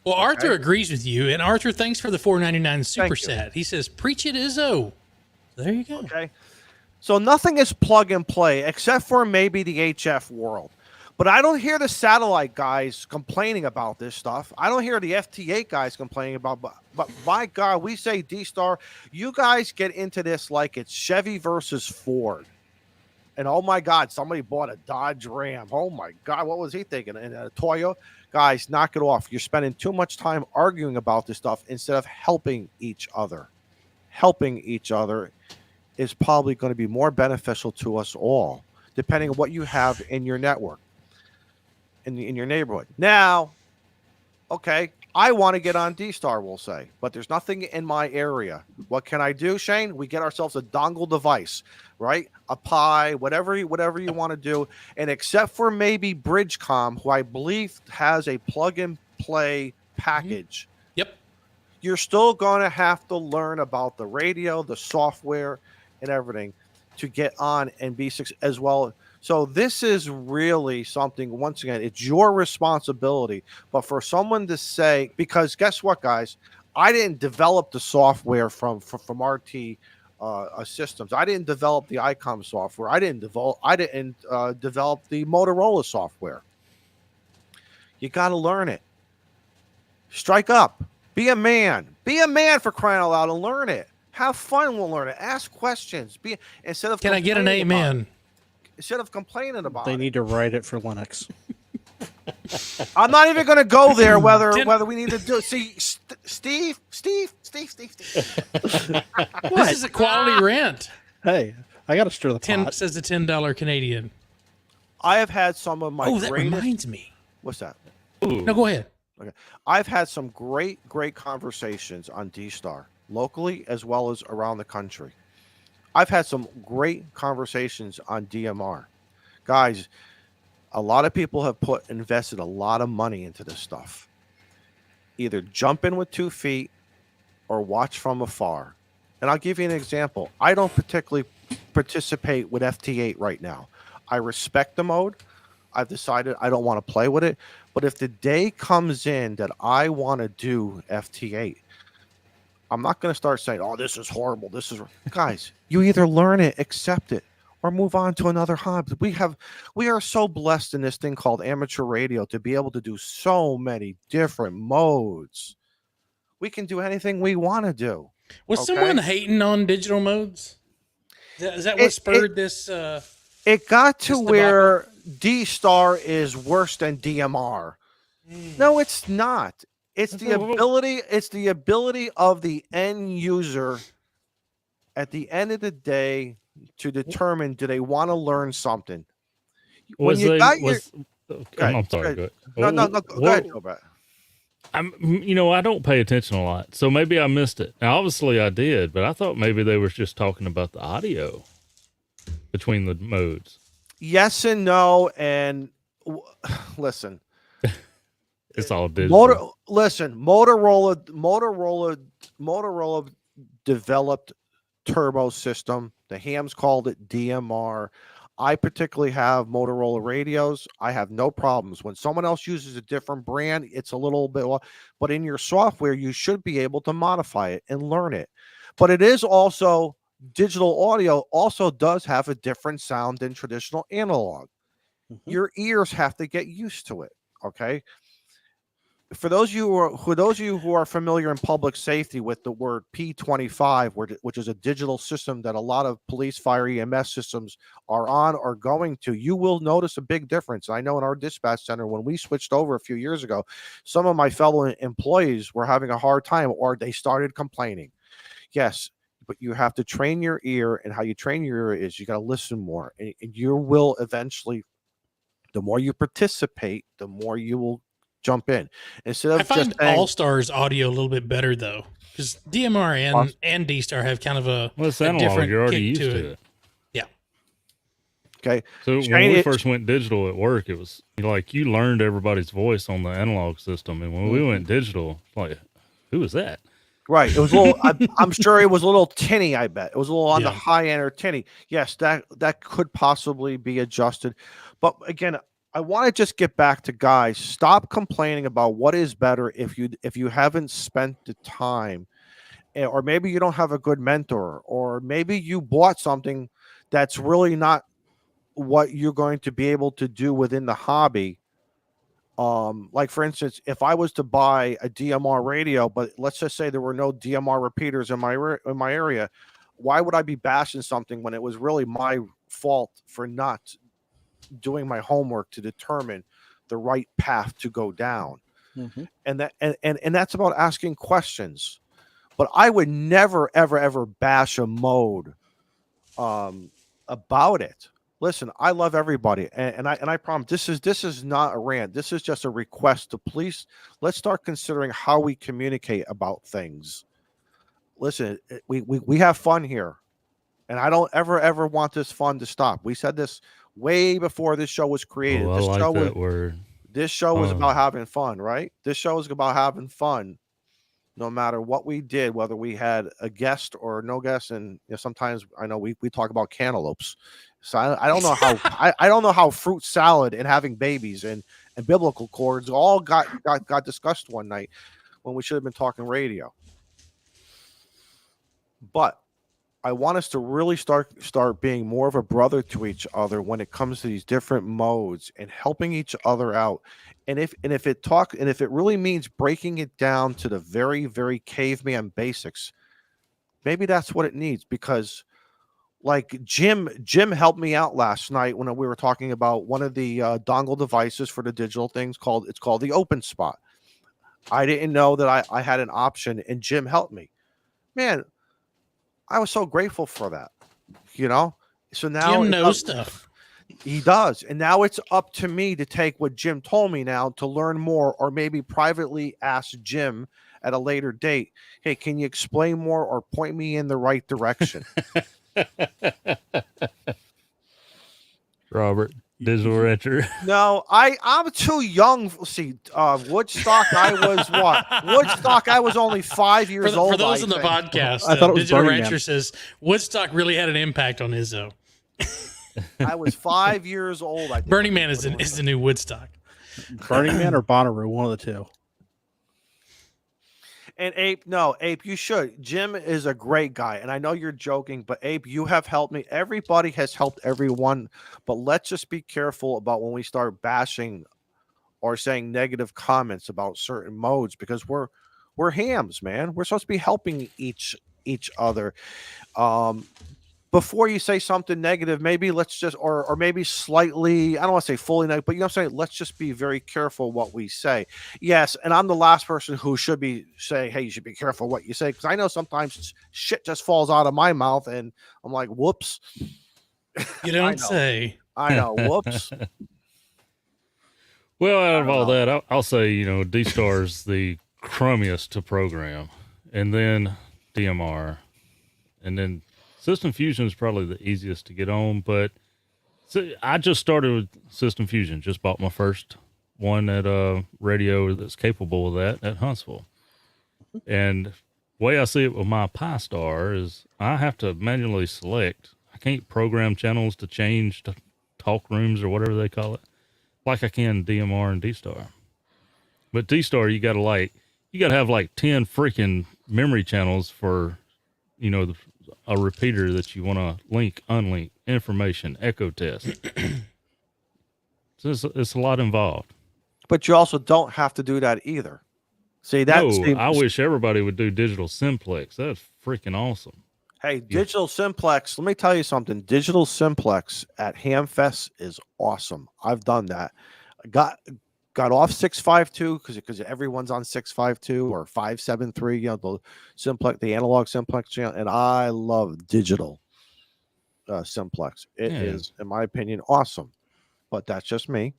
Well, Arthur agrees with you, and Arthur, thanks for the $4.99 superset. He says, "Preach it, Izzo." There you go. Okay, so nothing is plug and play except for maybe the HF world, but I don't hear the satellite guys complaining about this stuff. I don't hear the FT8 guys complaining about. But my God, we say D-Star. You guys get into this like it's Chevy versus Ford. And oh my God, somebody bought a Dodge Ram. Oh my God, what was he thinking? And a Toyota? Guys, knock it off. You're spending too much time arguing about this stuff instead of helping each other. Helping each other is probably going to be more beneficial to us all, depending on what you have in your network, in your neighborhood. Now, okay, I want to get on D-Star, we'll say, but there's nothing in my area. What can I do, Shane? We get ourselves a dongle device, right? A Pi, whatever you want to do. And except for maybe Bridgecom, who I believe has a plug-and-play package. Mm-hmm. Yep. You're still going to have to learn about the radio, the software, and everything to get on and be as well. So this is really something, once again, it's your responsibility. But for someone to say, because guess what, guys? I didn't develop the software from RT systems. I didn't develop the ICOM software. I didn't develop the Motorola software. You got to learn it. Strike up. Be a man. Be a man, for crying out loud, and learn it. Have fun when learning. Ask questions. Instead of. Can I get an amen? Instead of complaining about They need to write it for Linux. I'm not even going to go there. Whether Ten- we need to do. See, Steve. This is a quality rent. Hey, I got to stir the pot. Says the $10 Canadian. I have had some of my Oh, that greatest. reminds me. What's that? Ooh. No, go ahead. Okay, I've had some great conversations on D-Star locally as well as around the country. I've had some great conversations on DMR, guys. A lot of people have invested a lot of money into this stuff. Either jump in with 2 feet or watch from afar. And I'll give you an example. I don't particularly participate with FT8 right now. I respect the mode. I've decided I don't want to play with it. But if the day comes in that I want to do FT8, I'm not going to start saying, oh, this is horrible. Guys, you either learn it, accept it, or move on to another hobby. We are so blessed in this thing called amateur radio to be able to do so many different modes. We can do anything we want to do. Was Okay. someone hating on digital modes? Is that what spurred this? It got to It's where D-Star is worse than DMR. No, it's not. It's the ability. It's the ability of the end user at the end of the day to determine, do they want to learn something? When you got your, I'm sorry. Go ahead. no, go ahead, Joe Brett. I don't pay attention a lot, so maybe I missed it. Now, obviously I did, but I thought maybe they were just talking about the audio between the modes. Yes and no, and listen. It's all digital. Motorola developed turbo system. The hams called it DMR. I particularly have Motorola radios. I have no problems. When someone else uses a different brand, it's a little bit, but in your software, you should be able to modify it and learn it. But it is also digital audio also does have a different sound than traditional analog. Your ears have to get used to it. Okay. For those of you who are familiar in public safety with the word P25, which is a digital system that a lot of police, fire, EMS systems are on or going to, you will notice a big difference. I know in our dispatch center, when we switched over a few years ago, some of my fellow employees were having a hard time or they started complaining. Yes, but you have to train your ear, and how you train your ear is you got to listen more, and you will eventually, the more you participate, the more you will jump in. Instead of I find just saying, All Stars audio a little bit better though, because DMR and D Star have kind of it's a analog. different You're already kick used to to it. Yeah. okay, So when we first went digital at work, it was like you learned everybody's voice on the analog system, and when we went digital, like, who was that? right, it was a little. I'm sure it was a little tinny. I bet it was a little on the Yeah. high end or tinny. Yes, that could possibly be adjusted, but again, I want to just get back to guys. Stop complaining about what is better if you haven't spent the time, or maybe you don't have a good mentor, or maybe you bought something that's really not what you're going to be able to do within the hobby. Like for instance, if I was to buy a DMR radio, but let's just say there were no DMR repeaters in my area, why would I be bashing something when it was really my fault for not doing my homework to determine the right path to go down? And that's about asking questions. But I would never ever bash a mode about it. Listen, I love everybody, and I promise this is not a rant. This is just a request to please let's start considering how we communicate about things. Listen, we have fun here, and I don't ever want this fun to stop. We said this way before this show was created. Oh, I like that word. This show was about having fun, right? This show is about having fun, no matter what we did, whether we had a guest or no guest. And sometimes I know we talk about cantaloupes. So I don't know how I don't know how fruit salad and having babies and biblical chords all got discussed one night when we should have been talking radio. But I want us to really start being more of a brother to each other when it comes to these different modes and helping each other out. And if it really means breaking it down to the very, very caveman basics, maybe that's what it needs, because like Jim helped me out last night when we were talking about one of the dongle devices for the digital things called the Open Spot. I didn't know that I had an option, and Jim helped me. Man, I was so grateful for that. You know, so now Jim it's knows up- stuff. he does, and now it's up to me to take what Jim told me now to learn more, or maybe privately ask Jim at a later date. Hey, can you explain more or point me in the right direction? Robert, digital retro. No, I'm too young. See, Woodstock. I was what? Woodstock. I was only 5 years old. For those I in the think. podcast, I thought it was Digital Burning Man. Rancher says Woodstock really had an impact on Izzo. I was 5 years old. I think, Burning Man is the new Woodstock. Burning Man or Bonnaroo, one of the two. And Ape, you should. Jim is a great guy, and I know you're joking, but Ape, you have helped me. Everybody has helped everyone, but let's just be careful about when we start bashing or saying negative comments about certain modes, because we're hams, man. We're supposed to be helping each other. Before you say something negative, maybe let's just, or maybe slightly, I don't want to say fully negative, but you know what I'm saying? Let's just be very careful what we say. Yes, and I'm the last person who should be saying, hey, you should be careful what you say, because I know sometimes shit just falls out of my mouth, and I'm like, whoops. You don't say. I know, whoops. Well, out of all that, I'll say, D-Star's the crummiest to program, and then DMR, and then System Fusion is probably the easiest to get on, but I just started with System Fusion. Just bought my first one at a radio that's capable of that at Huntsville. And the way I see it with my Pi-Star is I have to manually select. I can't program channels to change to talk rooms or whatever they call it, like I can DMR and D-Star. But D-Star, you got to have like 10 freaking memory channels for, a repeater that you want to link, unlink, information, echo test. So it's a lot involved. But you also don't have to do that either. See, that's I wish everybody would do digital simplex. That's freaking awesome. Hey, digital simplex. Let me tell you something. Digital simplex at Hamfest is awesome. I've done that. I got off 652 because everyone's on 652 or 573. The simplex, the analog simplex channel, and I love digital simplex. It is, in my opinion, awesome. But that's just me.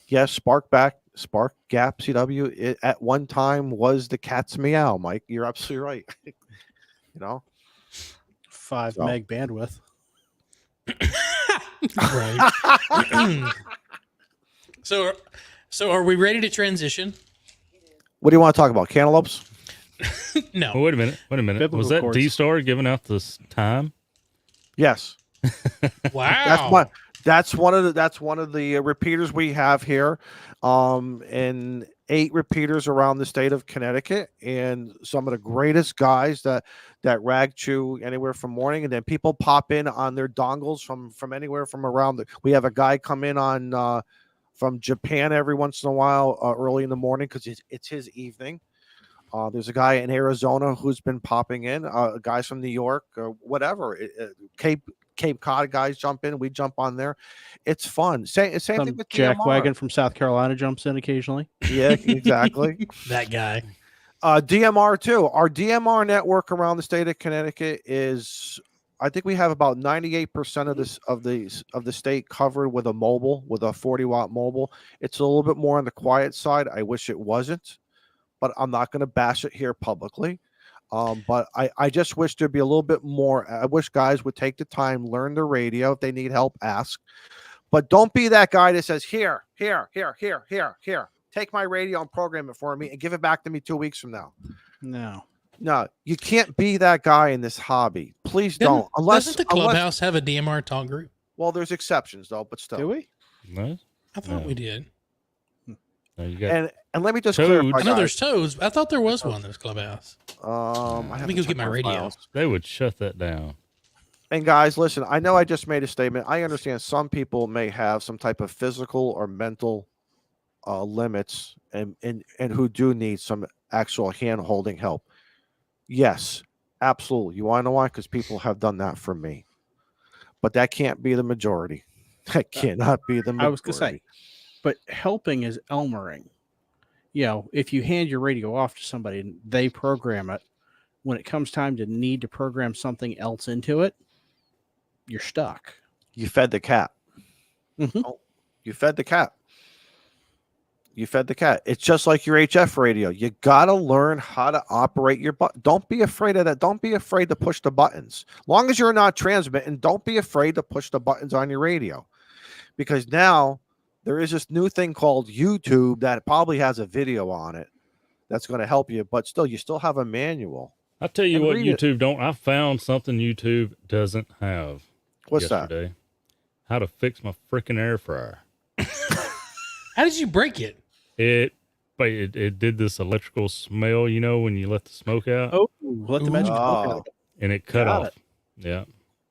Yes, Spark Gap CW. It at one time was the cat's meow. Mike, you're absolutely right. 5 meg bandwidth. Right. So are we ready to transition? What do you want to talk about? Cantaloupes? No. Oh, wait a minute. Biblical Was that chords. D-Star giving out this time? Yes. Wow. That's one of the repeaters we have here, and 8 repeaters around the state of Connecticut, and some of the greatest guys that rag chew anywhere from morning, and then people pop in on their dongles from anywhere from around. We have a guy come in on from Japan every once in a while, early in the morning, because it's his evening. There's a guy in Arizona who's been popping in. Guys from New York, whatever. Cape Cod guys jump in. We jump on there. It's fun. Same Some thing with Jack DMR. Wagon from South Carolina jumps in occasionally. Yeah, exactly. That guy. DMR too. Our DMR network around the state of Connecticut is, I think we have about 98% of the state covered with a 40-watt mobile. It's a little bit more on the quiet side. I wish it wasn't, but I'm not going to bash it here publicly. But I just wish there'd be a little bit more. I wish guys would take the time, learn the radio. If they need help, ask. But don't be that guy that says, here, take my radio and program it for me and give it back to me 2 weeks from now. No, you can't be that guy in this hobby. Please don't. Doesn't the Clubhouse have a DMR talk group? Well, there's exceptions though, but still. Do we? No. I thought we did. No, you got And let me just Toads. clarify. I know there's Toads. I thought there was one. There's Clubhouse. Let me go get my radio. They would shut that down. And guys, listen, I know I just made a statement. I understand some people may have some type of physical or mental limits and who do need some actual hand holding help. Yes, Absolutely. You want to know why? Because people have done that for me. But that can't be the majority. That cannot be the majority. I was gonna say, but helping is Elmering. You know, if you hand your radio off to somebody and they program it, when it comes time to need to program something else into it, you're stuck. You fed the cat. Mhm. Oh, you fed the cat. You fed the cat. It's just like your HF radio. You got to learn how to operate your button. Don't be afraid of that. Don't be afraid to push the buttons. Long as you're not transmitting, don't be afraid to push the buttons on your radio. Because now there is this new thing called YouTube that probably has a video on it that's going to help you, but still, you still have a manual. I tell you And what, read it. YouTube don't. I found something YouTube doesn't have. What's that? yesterday. How to fix my freaking air fryer. How did you break it? It did this electrical smell, you know, when you let the smoke out, Oh, let the magic Oh. smoke out. and it cut got off. it. Yeah,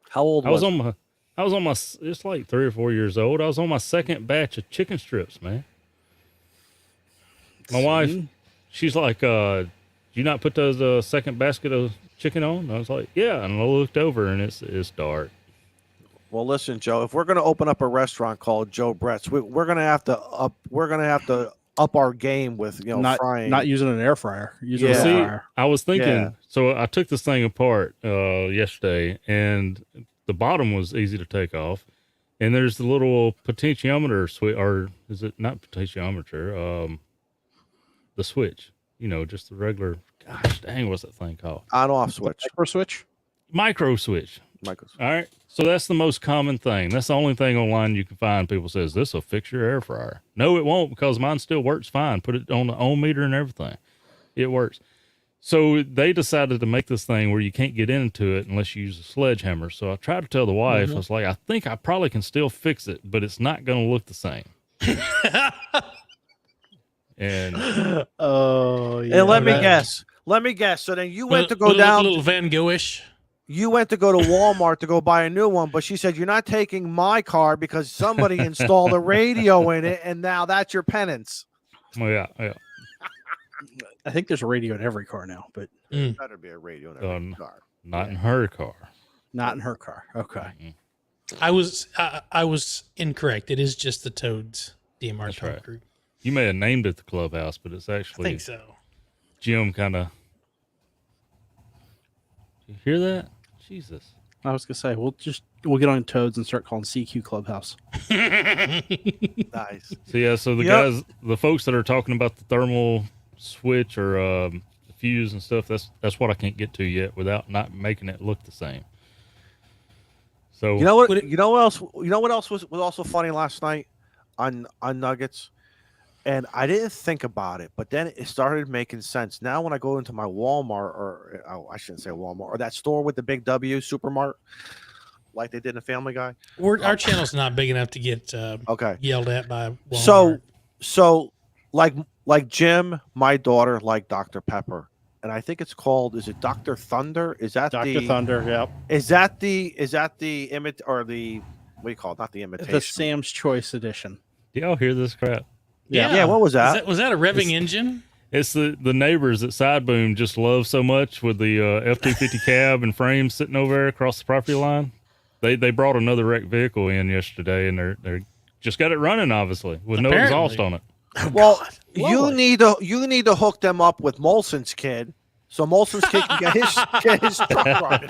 How old I was it? on my. It's like 3 or 4 years old. I was on my second batch of chicken strips, man. My wife, See? she's like, "Do you not put those second basket of chicken on?" And I was like, "Yeah." And I looked over, and it's dark. Well, listen, Joe. If we're going to open up a restaurant called Joe Brett's, we're going to have to up. We're going to have to up our game with frying. Not using an air fryer. Using Yeah. an See, air fryer. I was thinking, Yeah. so I took this thing apart yesterday, and the bottom was easy to take off, and there's the little potentiometer switch, or is it not potentiometer? The switch, you know, just the regular. Gosh dang, what's that thing called? On-off switch. Micro switch. Micro switch. Michael. All right, so that's the most common thing. That's the only thing online you can find. People says this will fix your air fryer. No, it won't, because mine still works fine. Put it on the ohm meter and everything. It works. So they decided to make this thing where you can't get into it unless you use a sledgehammer. So I tried to tell the wife, I was like, I think I probably can still fix it, but it's not going to look the same. And Oh, yeah. And let me that- guess. Let me guess. So then you went to go Little- down. little Van Gogh-ish. You went to go to Walmart to go buy a new one, but she said, you're not taking my car because somebody installed a radio in it, and now that's your penance. well, yeah. I think there's a radio in every car now, but Better be a radio in every car. Not in her car. not in her car. Okay. I was incorrect. It is just the Toads DMR That's Talk right. group. You may have named it the Clubhouse, but it's I actually think so. Jim kind of. You hear that? Jesus. I was gonna say we'll get on Toads and start calling CQ Clubhouse. Nice. So yeah, so the Yep. guys, the folks that are talking about the thermal switch or the fuse and stuff, that's what I can't get to yet without not making it look the same. So You know what? Would it- You know what else? You know what else was also funny last night on Nuggets, and I didn't think about it, but then it started making sense. Now when I go into my Walmart, or I shouldn't say Walmart, or that store with the big W, Supermart, like they did in Family Guy. Our channel's not big enough to get Okay. yelled at by Walmart. So like Jim, my daughter liked Dr. Pepper, and I think it's called. Is it Dr. Thunder? Is that Dr. Thunder, yep. Is that the imit or the what do you call it? Not the imitation. The Sam's Choice edition. do y'all hear this crap? Yeah, what was that? Was that a revving engine? It's the neighbors at Sideboom just love so much with the F-250 cab and frame sitting over there across the property line. They brought another wrecked vehicle in yesterday, and they're just got it running, obviously, with no Apparently. exhaust on it. Well, you Lovely. need to hook them up with Molson's kid, so Molson's kid can get his truck running.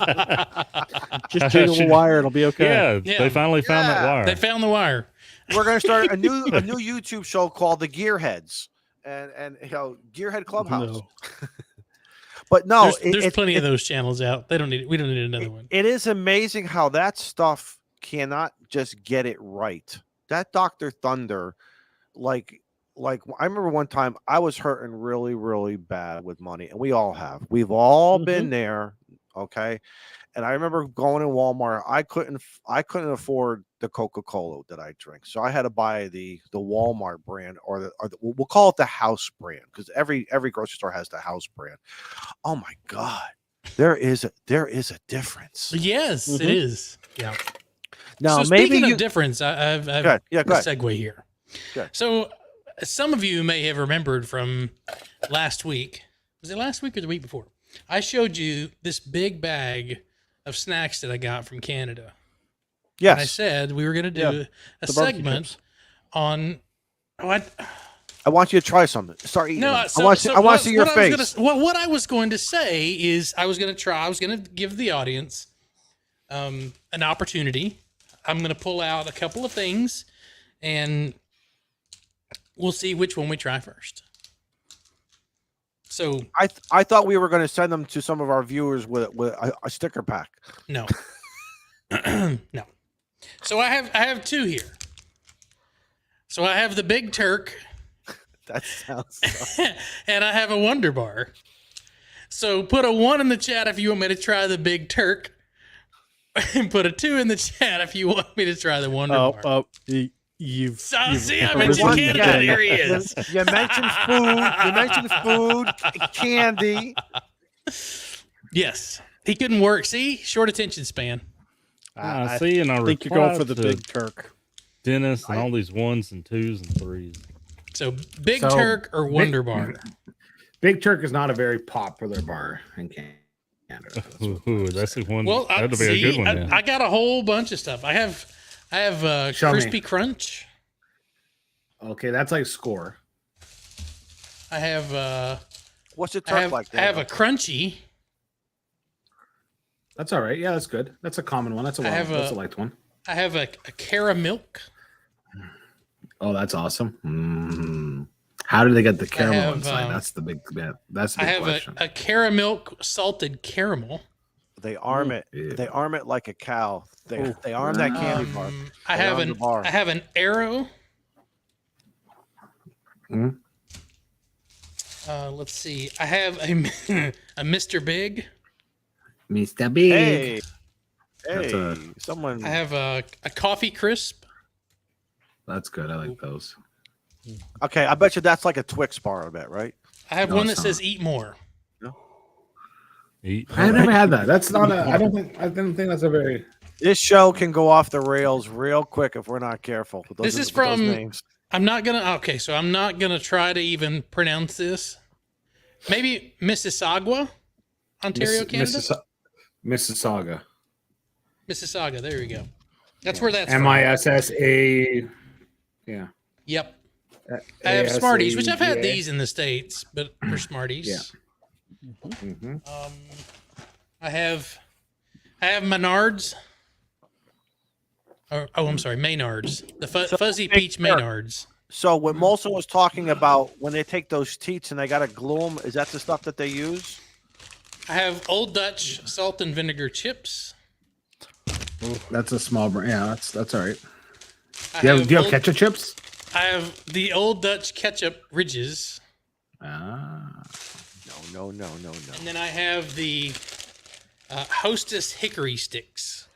Just jiggle the wire, it'll be okay. Yeah, Yeah. they finally found that Yeah. wire. They found the wire. We're gonna start a new YouTube show called The Gearheads, and Gearhead Clubhouse. No. But no, There's plenty of those channels out. They don't need. We don't need another one. It is amazing how that stuff cannot just get it right. That Dr. Thunder, like I remember one time I was hurting really, really bad with money, and we all have. We've all been there, okay? And I remember going in Walmart. I couldn't afford the Coca-Cola that I drink, so I had to buy the Walmart brand or the we'll call it the house brand, because every grocery store has the house brand. Oh my God, there is a difference. Yes, it is. Yeah. Now So maybe speaking you of difference, I've go ahead. Yeah, go a ahead. segue here. Good. So some of you may have remembered from last week. Was it last week or the week before? I showed you this big bag of snacks that I got from Canada. Yes. And I said we were going to do Yeah. a The barbecue segment chips. on. Oh, I want you to try something. Start eating. no, them. so, I want to. so I want what- to see your what I was face. what I was going to say is I was going to give the audience an opportunity. I'm going to pull out a couple of things, and we'll see which one we try first. So I thought we were going to send them to some of our viewers with a sticker pack. no, no. So I have two here. So I have the Big Turk, That sounds. and I have a Wonder Bar. So put a 1 in the chat if you want me to try the Big Turk, and put a 2 in the chat if you want me to try the Wonder Bar. You've See, I originally mentioned Once Canada. again, There he is. You mentioned food. You mentioned food, candy. Yes, he couldn't work. See, short attention span. I see, and I think you're going for the replied to Big Turk. Dennis and all these 1s and 2s and 3s. So Big So, Turk or Wonder Bar. Big Turk is not a very popular bar in Canada. That's what- Ooh, that's the one. Well, That'll be a good one. Then. I got a whole bunch of stuff. I have Show me. Crispy Crunch. Okay, that's like score. I have What's the I turk have like? I have a Daniel? Crunchy. That's all right. Yeah, that's good. That's a common one. That's a that's a liked one. I have a Caramilk. Oh, that's awesome. How did they get the caramel have, inside? That's the big. That's the I big have question. a Caramilk salted caramel. They arm it. Yeah. They arm it like a cow. They arm that candy bar. I They have arm the bar. I have an Arrow. Mhm. Let's see. I have a a Mr. Big. Mr. Big. Hey, That's hey, someone. I have a Coffee Crisp. That's good. I like those. Okay, I bet you that's like a Twix bar. I bet, right? I have No, one that it's says "Eat More." Eat. I never had that. That's not a. I don't think that's a very. This show can go off the rails real quick if we're not careful. With This is with those from- names. I'm not gonna. Okay, so I'm not gonna try to even pronounce this. Maybe Mississauga, Ontario, Canada. Mississauga. Mississauga. There we go. That's where that's MISSA. Yeah. from. Yep. I have Smarties, which I've had these in the States, but they're Smarties. Yeah. Mm-hmm. I have Menards. Oh, I'm sorry, Maynards. The fuzzy peach Sure. Maynards. So what Molson was talking about when they take those teats and they got to glue them, is that the stuff that they use? I have Old Dutch salt and vinegar chips. That's a small brand. Yeah, that's all right. I Do you have Old- ketchup chips? I have the Old Dutch ketchup ridges, Ah. No. and then I have the Hostess hickory sticks.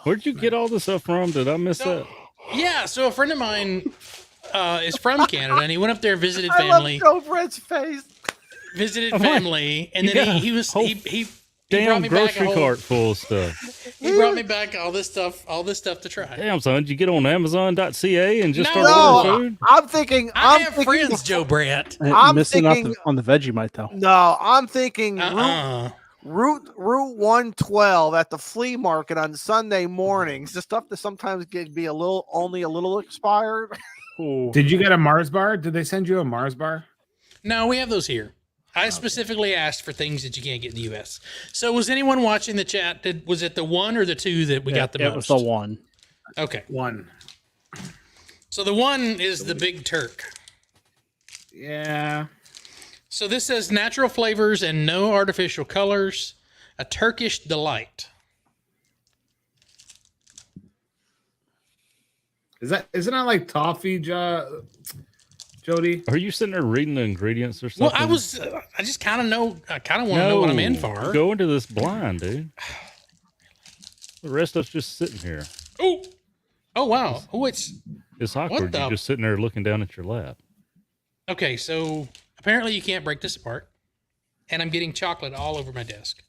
Where'd you get all this stuff from? Did I miss that? Yeah, so a friend of mine is from Canada, and he went up there, visited I family, love Joe Brett's face. visited I'm family, and then Yeah, he was whole he brought Damn me back a grocery whole, cart full of stuff. he brought me back all this stuff to try. Damn, son, did you get on Amazon.ca and just No. start ordering food? I'm thinking. I I'm have thinking, friends, Joe Brett. I'm Missing out thinking- on the Vegemite though. No, I'm thinking Uh-uh. Route 112 at the flea market on Sunday mornings. The stuff that sometimes can be only a little expired. Did you get a Mars bar? Did they send you a Mars bar? No, we have those here. I specifically asked for things that you can't get in the U.S. So was anyone watching the chat? Was it the 1 or the 2 that we got the It most? was the one. Okay. One. So the 1 is the Big Turk. Yeah. So this says natural flavors and no artificial colors, a Turkish delight. Isn't that like toffee, Jody? Are you sitting there reading the ingredients or something? Well, I just kind of want to know what I'm in for. Go into this blind, dude. The rest of us just sitting here. Oh wow. Oh, it's It's awkward. the- You're just sitting there looking down at your lap. okay. So apparently you can't break this apart, and I'm getting chocolate all over my desk.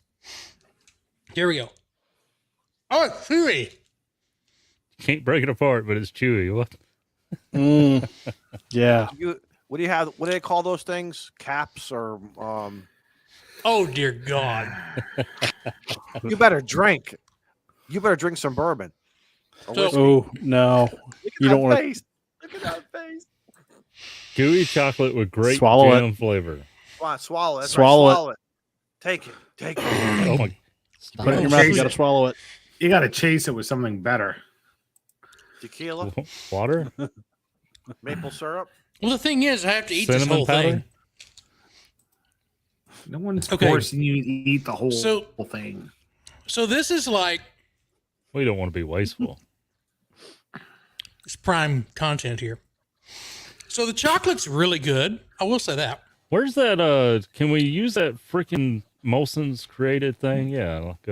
Here we go. Oh, it's chewy. Can't break it apart, but it's chewy. What? Yeah. What do you have? What do they call those things? Caps or Oh dear God! You better drink. You better drink some bourbon. Or So- whiskey. Oh no, Look at you that don't want to face. Look at that face. Gooey chocolate with great Swallow jam flavor. Come on, swallow it. That's Swallow right. it. Swallow it. Take it. Take it. Oh my! put it in your Oh, mouth. You sweet. got to swallow it. You got to chase it with something better. Tequila, Water, maple syrup. Well, the thing is, I have to eat this cinnamon whole powder. thing. No one's Okay. forcing you to eat the whole So- thing. So this is like We don't want to be wasteful. it's prime content here. So the chocolate's really good. I will say that. Where's that? Can we use that freaking Molson's created thing? Yeah, like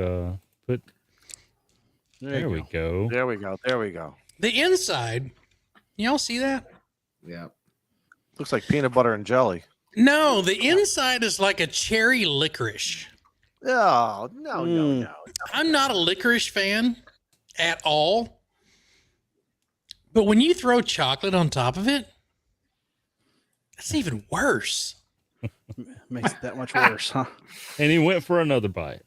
put. There we go. There we go. There we go. The inside, y'all see that? Yeah. Looks like peanut butter and jelly. No, the inside is like a cherry licorice. No, no, no, Mm. no. I'm not a licorice fan at all. But when you throw chocolate on top of it, that's even worse. Makes it that much worse, huh? And he went for another bite.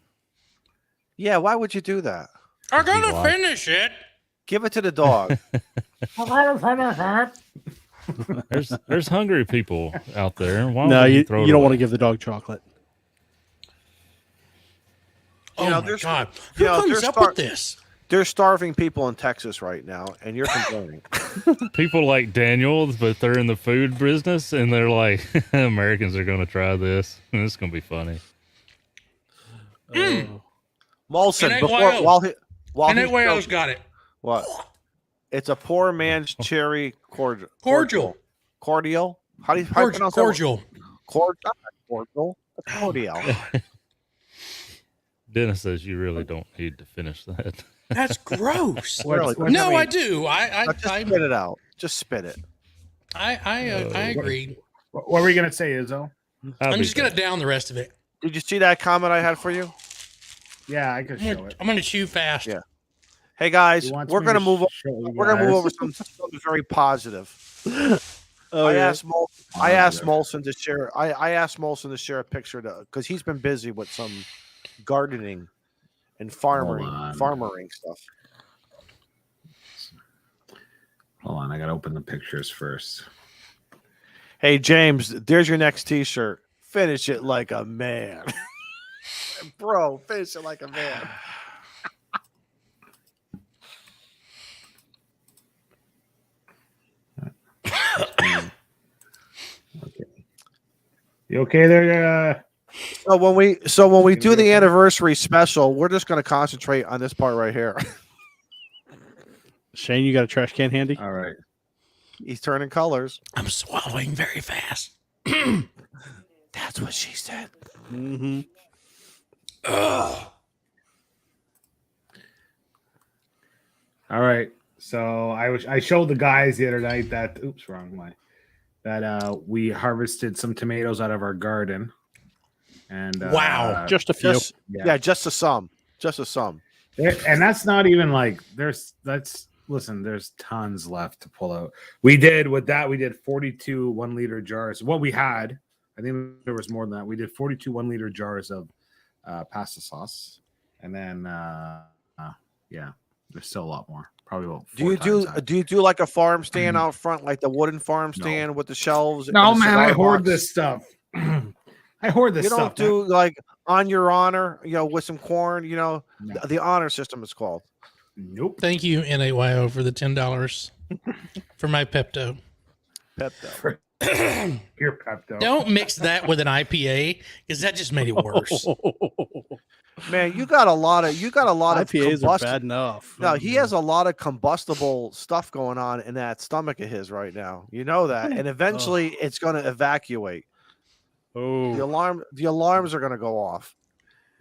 Yeah, why would you do that? I gotta Why? finish it. Give it to the dog. There's hungry people out there. Why No, would you throw it don't want to away? give the dog chocolate. Oh You know, my there's- God. you Who know, comes there's up star- with this? There's starving people in Texas right now, and you're complaining. People like Daniel, but they're in the food business, and they're like, Americans are going to try this, and it's going to be funny. Molson, And before AYO. while And he's AYO's choking- got it. what? It's a poor man's cherry cordial. Cordial. Cordial. How do you Cordial. pronounce Cordial. that? Cordial. That's cordial. Dennis says you really don't need to finish that. That's gross. Really? No, mean, I do. just spit it out. Just spit it. I agree. What were you gonna say, Izzo? I'm just gonna down the rest of it. Did you see that comment I had for you? Yeah, I could show it. I'm gonna chew fast. Yeah. Hey guys, He wants we're me gonna to move. show you We're gonna move guys. over something very positive. Oh, I yeah. asked Molson to share. I asked Molson to share a picture because he's been busy with some gardening and farmering stuff. Hold on, I gotta open the pictures first. Hey James, there's your next T-shirt. Finish it like a man, bro. Finish it like a man. You okay there? So when we do the anniversary special, we're just gonna concentrate on this part right here. Shane, you got a trash can handy? All right. He's turning colors. I'm swallowing very fast. That's what she said. Mm-hmm. All right. So I showed the guys the other night that wrong line. That we harvested some tomatoes out of our garden. And Wow. Just a few. Yeah, just a sum. Just a sum. And that's not even like there's tons left to pull out. We did 42 1-liter jars. What we had, I think there was more than that. We did 42 1-liter jars of pasta sauce. And then there's still a lot more. Probably about Do you do like a farm stand out front, like the wooden farm stand with the shelves? No, and the man, I cigar hoard box? this stuff. I hoard this You don't stuff. do like on your honor, with some corn, No. the honor system is called. Nope. Thank you, NAYO, for the $10 for my Pepto. Pepto. Here, Pepto. Don't mix that with an IPA because that just made it worse. Man, you got a lot of IPAs are combust- bad enough. No, he has a lot of combustible stuff going on in that stomach of his right now. You know that, and eventually it's going to evacuate. The Oh, alarms are going to go off.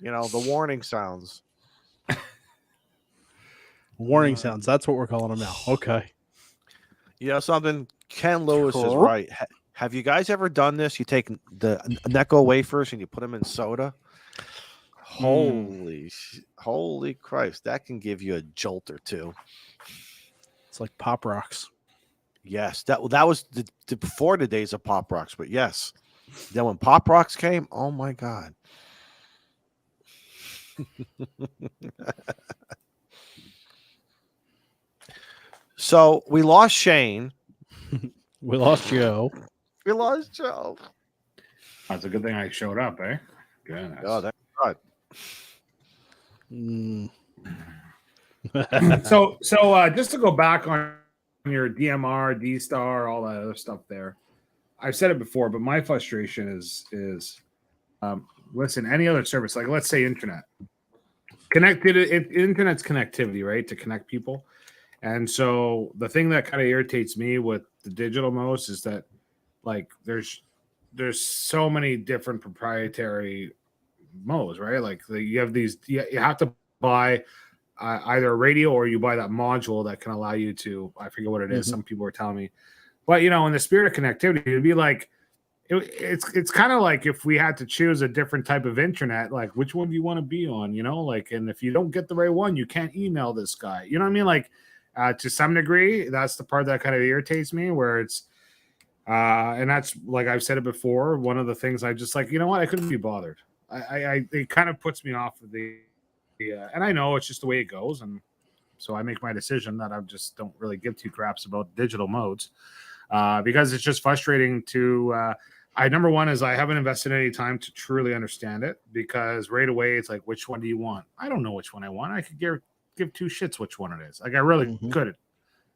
The warning sounds. warning sounds. That's what we're calling them now. Okay. You know something? Ken Lewis is Cool. right. Have you guys ever done this? You take the Necco wafers and you put them in soda. Holy Christ! That can give you a jolt or two. It's like Pop Rocks. Yes, that was before the days of Pop Rocks, but yes. Then when Pop Rocks came, oh my God. So we lost Shane. We lost Joe. We lost Joe. That's a good thing I showed up, eh? Goodness. Oh, thank God. Mm. So just to go back on your DMR, D-Star, all that other stuff there, I've said it before, but my frustration is listen, any other service, like let's say internet. Internet's connectivity, right? To connect people. And so the thing that kind of irritates me with the digital most is that like there's so many different proprietary modes, right? Like you have these, you have to buy either a radio or you buy that module that can allow you to, I forget what it is. Some people are telling me, but you know, in the spirit of connectivity, it'd be like, it's kind of like if we had to choose a different type of internet, like which one do you want to be on, you know, like, and if you don't get the right one, you can't email this guy, you know what I mean? Like to some degree, that's the part that kind of irritates me, where it's, and that's like I've said it before. One of the things I just like, you know what, I couldn't be bothered. It kind of puts me off of the and I know it's just the way it goes, and so I make my decision that I just don't really give two craps about digital modes because it's just frustrating to. Number one is I haven't invested any time to truly understand it, because right away it's like, which one do you want? I don't know which one I want. I could give two shits which one it is. Like I really couldn't,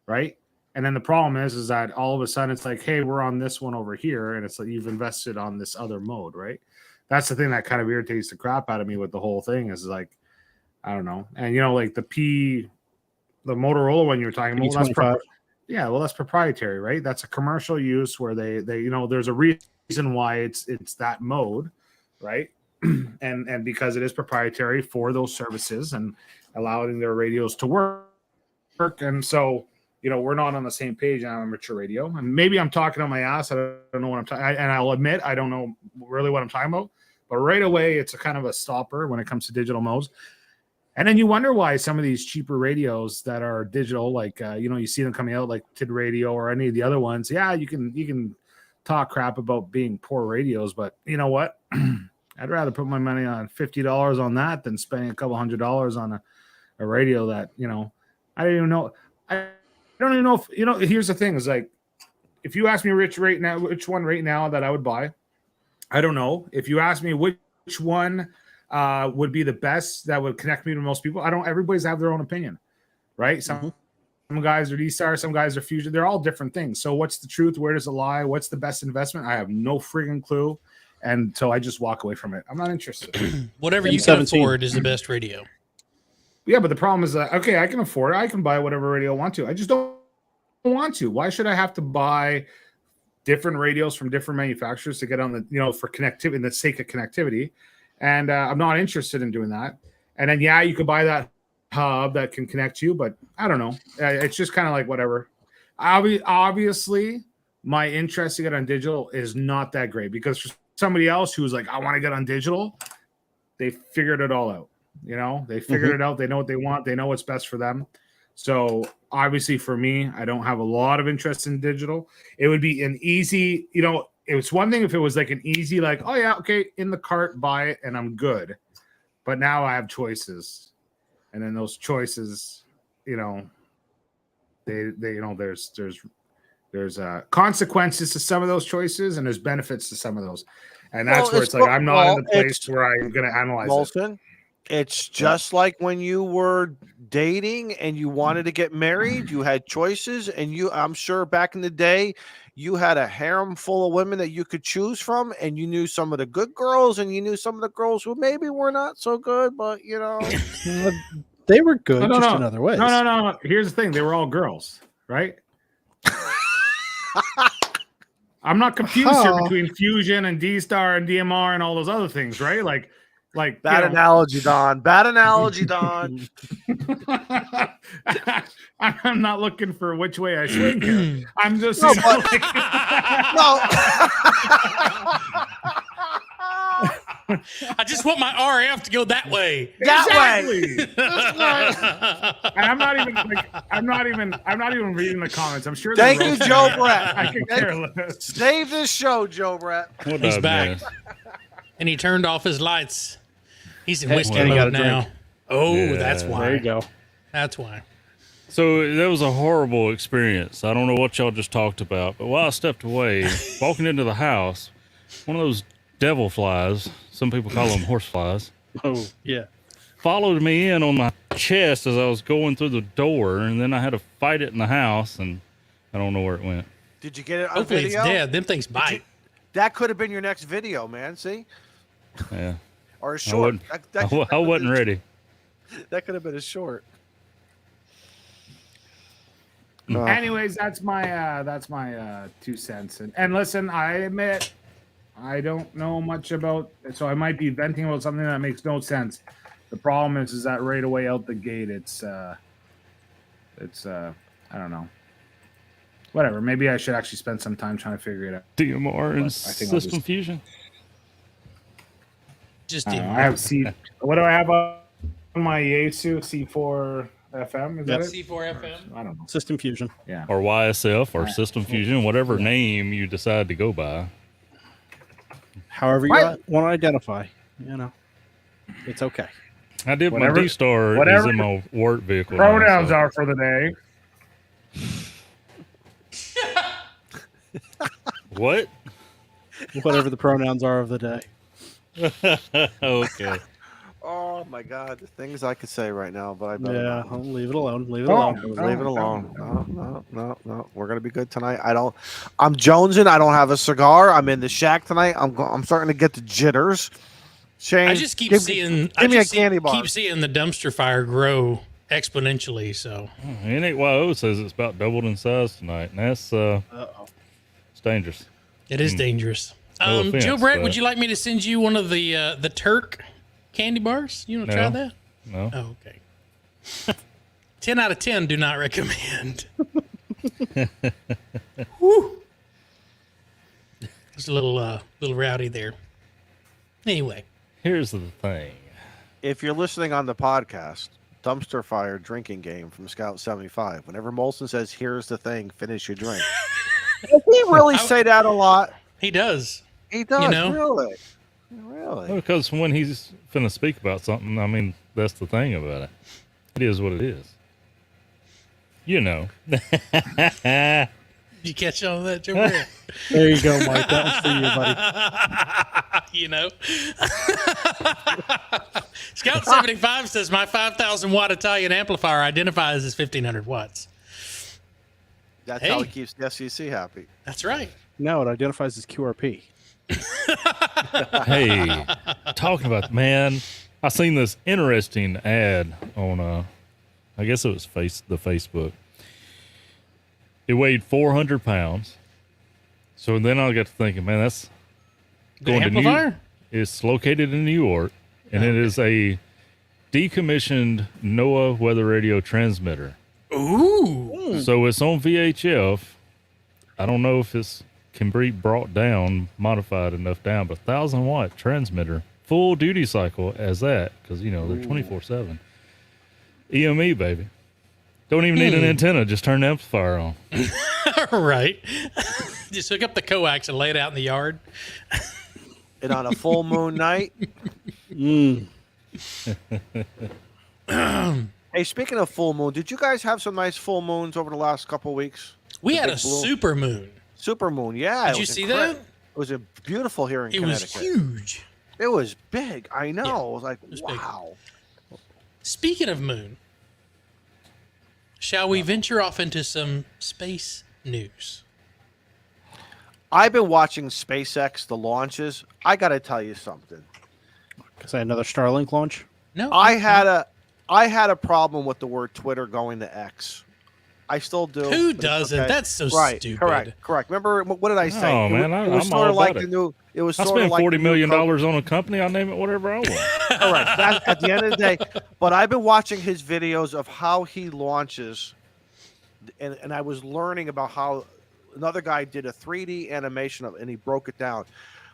right? And then the problem is that all of a sudden it's like, hey, we're on this one over here, and it's like you've invested on this other mode, right? That's the thing that kind of irritates the crap out of me with the whole thing, is like, I don't know. And you know, like the Motorola one you were talking about, that's proprietary, right? That's a commercial use where they you know, there's a reason why it's that mode, right? and because it is proprietary for those services and allowing their radios to work. And so, you know, we're not on the same page on amateur radio, and maybe I'm talking on my ass. I don't know what I'm talking, and I'll admit I don't know really what I'm talking about. But right away, it's a kind of a stopper when it comes to digital modes. And then you wonder why some of these cheaper radios that are digital, like you know, you see them coming out like TID Radio or any of the other ones. Yeah, you can talk crap about being poor radios, but you know what? I'd rather put my money on $50 on that than spending a couple $100 on a radio that, you know, I don't even know. I don't even know if, you know, here's the thing is like, if you ask me which one right now that I would buy, I don't know. If you ask me which one would be the best that would connect me to most people, everybody's have their own opinion, right? Some guys are D-Star, some guys are Fusion. They're all different things. So what's the truth? Where does it lie? What's the best investment? I have no friggin' clue. And so I just walk away from it. I'm not interested. Whatever you can afford is the best radio. Yeah, but the problem is that, okay, I can afford it. I can buy whatever radio I want to. I just don't want to. Why should I have to buy different radios from different manufacturers to get on the, you know, for connectivity, in the sake of connectivity? And I'm not interested in doing that. And then, yeah, you could buy that hub that can connect you, but I don't know. It's just kind of like whatever. Obviously, my interest to get on digital is not that great, because for somebody else who's like, I want to get on digital, they figured it all out. You know, they figured it out. They know what they want. They know what's best for them. So obviously for me, I don't have a lot of interest in digital. It would be an easy, you know, it was one thing if it was like an easy, like, oh yeah, okay, in the cart, buy it, and I'm good. But now I have choices. And then those choices, you know, they you know, there's consequences to some of those choices, and there's benefits to some of those. And that's where it's like, I'm not in the place where I'm going to analyze it. It's just like when you were dating and you wanted to get married, you had choices, and I'm sure back in the day, you had a harem full of women that you could choose from, and you knew some of the good girls, and you knew some of the girls who maybe were not so good, but you know, they were good in other ways. No. Here's the thing: they were all girls, right? I'm not confused here between Fusion and D-Star and DMR and all those other things, right? Like bad analogy, Don. Bad analogy, Don. I'm not looking for which way I swing here. I'm just no. I just want my RF to go that way. Exactly. And I'm not even reading the comments. I'm sure. Thank you, Joe Brett. I can care less. Save this show, Joe Brett. He's back. And he turned off his lights. He's in Hey, whiskey Kenny, got mode a now. drink. Oh, Yeah. that's why. There you go. That's why. So that was a horrible experience. I don't know what y'all just talked about, but while I stepped away, walking into the house, one of those devil flies, some people call them horse flies, Oh, yeah. followed me in on my chest as I was going through the door, and then I had to fight it in the house, and I don't know where it went. Did you get it on Hopefully video? it's dead. Them things bite. That could have been your next video, man. See, Yeah, or a short. I wasn't ready. That could have been a short. Anyways, that's my 2 cents. And listen, I admit I don't know much about, so I might be venting about something that makes no sense. The problem is that right away out the gate, it's I don't know. Whatever. Maybe I should actually spend some time trying to figure it out. DMR and I think I'll System just- Fusion. Just I do don't know, I have C. What do I have on my Yaesu C4 FM? Is that it? C4FM. I don't know. System Fusion. Yeah. Or YSF or Yeah. System Fusion, whatever name you decide to go by. However you Right. want to identify, it's okay. I did my Whatever- D-Star is whatever in my work vehicle. now, Pronouns so- are for the day. What? Whatever the pronouns are of the day. Okay. Oh my God, the things I could say right now, but I better Yeah, not. I'll leave it alone. Leave it Oh. alone. Leave it alone. No. We're gonna be good tonight. I'm jonesing. I don't have a cigar. I'm in the shack tonight. I'm starting to get the jitters. Shane, I just keep give seeing. give me a candy bar. Keep seeing the dumpster fire grow exponentially. So NAYO says it's about doubled in size tonight, and that's Uh-oh. it's dangerous. it is dangerous. No offense, Joe Brett, but- would you like me to send you one of the Turk candy bars? You want to try No. that? No. Oh, okay. 10 out of 10 do not recommend. Woo. It's a little rowdy there. Anyway, Here's the thing. If you're listening on the podcast, dumpster fire drinking game from Scout 75. Whenever Molson says, "Here's the thing, finish your drink," does he really say that a lot? he does. He does, You know? really. Well, Really. because when he's finna speak about something, I mean, that's the thing about it. It is what it is. You know. Did you catch on that, Joe Brett? There you go, Mike. That was for you, buddy. You know. Scout 75 says my 5,000 watt Italian amplifier identifies as 1,500 watts. That's Hey. how he keeps the SEC happy. That's right. No, it identifies as QRP. Hey, talking about, man, I seen this interesting ad on I guess it was the Facebook. It weighed 400 pounds. So then I got to thinking, man, that's The going to New. amplifier? It's located in New York, and it is a decommissioned NOAA weather radio transmitter. Ooh. So it's on VHF. I don't know if it's can be brought down, modified enough down, but 1,000-watt transmitter, full duty cycle as that, because they're 24/7. EME, baby. Don't even need an antenna. Just turn the amplifier on. Right. Just hook up the coax and lay it out in the yard. And on a full moon night. Hey, speaking of full moon, did you guys have some nice full moons over the last couple of weeks? We had a big blue. super moon. Super moon, yeah. Did it you was see incredible. that? It was a beautiful here in It was Connecticut. huge. It was big. I know. Yeah, it was like, was big. wow. Speaking of moon, shall we venture off into some space news? I've been watching SpaceX, the launches. I got to tell you something. Is that another Starlink launch? No. I had a problem with the word Twitter going to X. I still do. Who but it's doesn't? okay. That's so right, stupid. Correct. Remember what did I say? Oh, It man, was, it was I'm sort all of like about the it. new. It was I sort of spend like $40 the new million Coke- on a company. I name it whatever I want. Correct. That, at the end of the day, but I've been watching his videos of how he launches, and I was learning about how another guy did a 3D animation of, and he broke it down.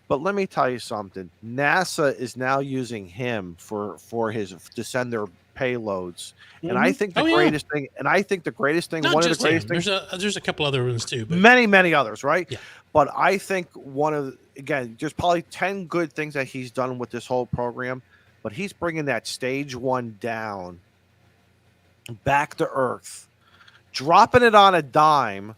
But let me tell you something. NASA is now using him for his to send their payloads, and I think the Oh, yeah. greatest thing, Not one of just the greatest him. things, There's a couple other ones too. But many others, right? Yeah. But I think there's probably 10 good things that he's done with this whole program. but he's bringing that stage 1 down back to earth, dropping it on a dime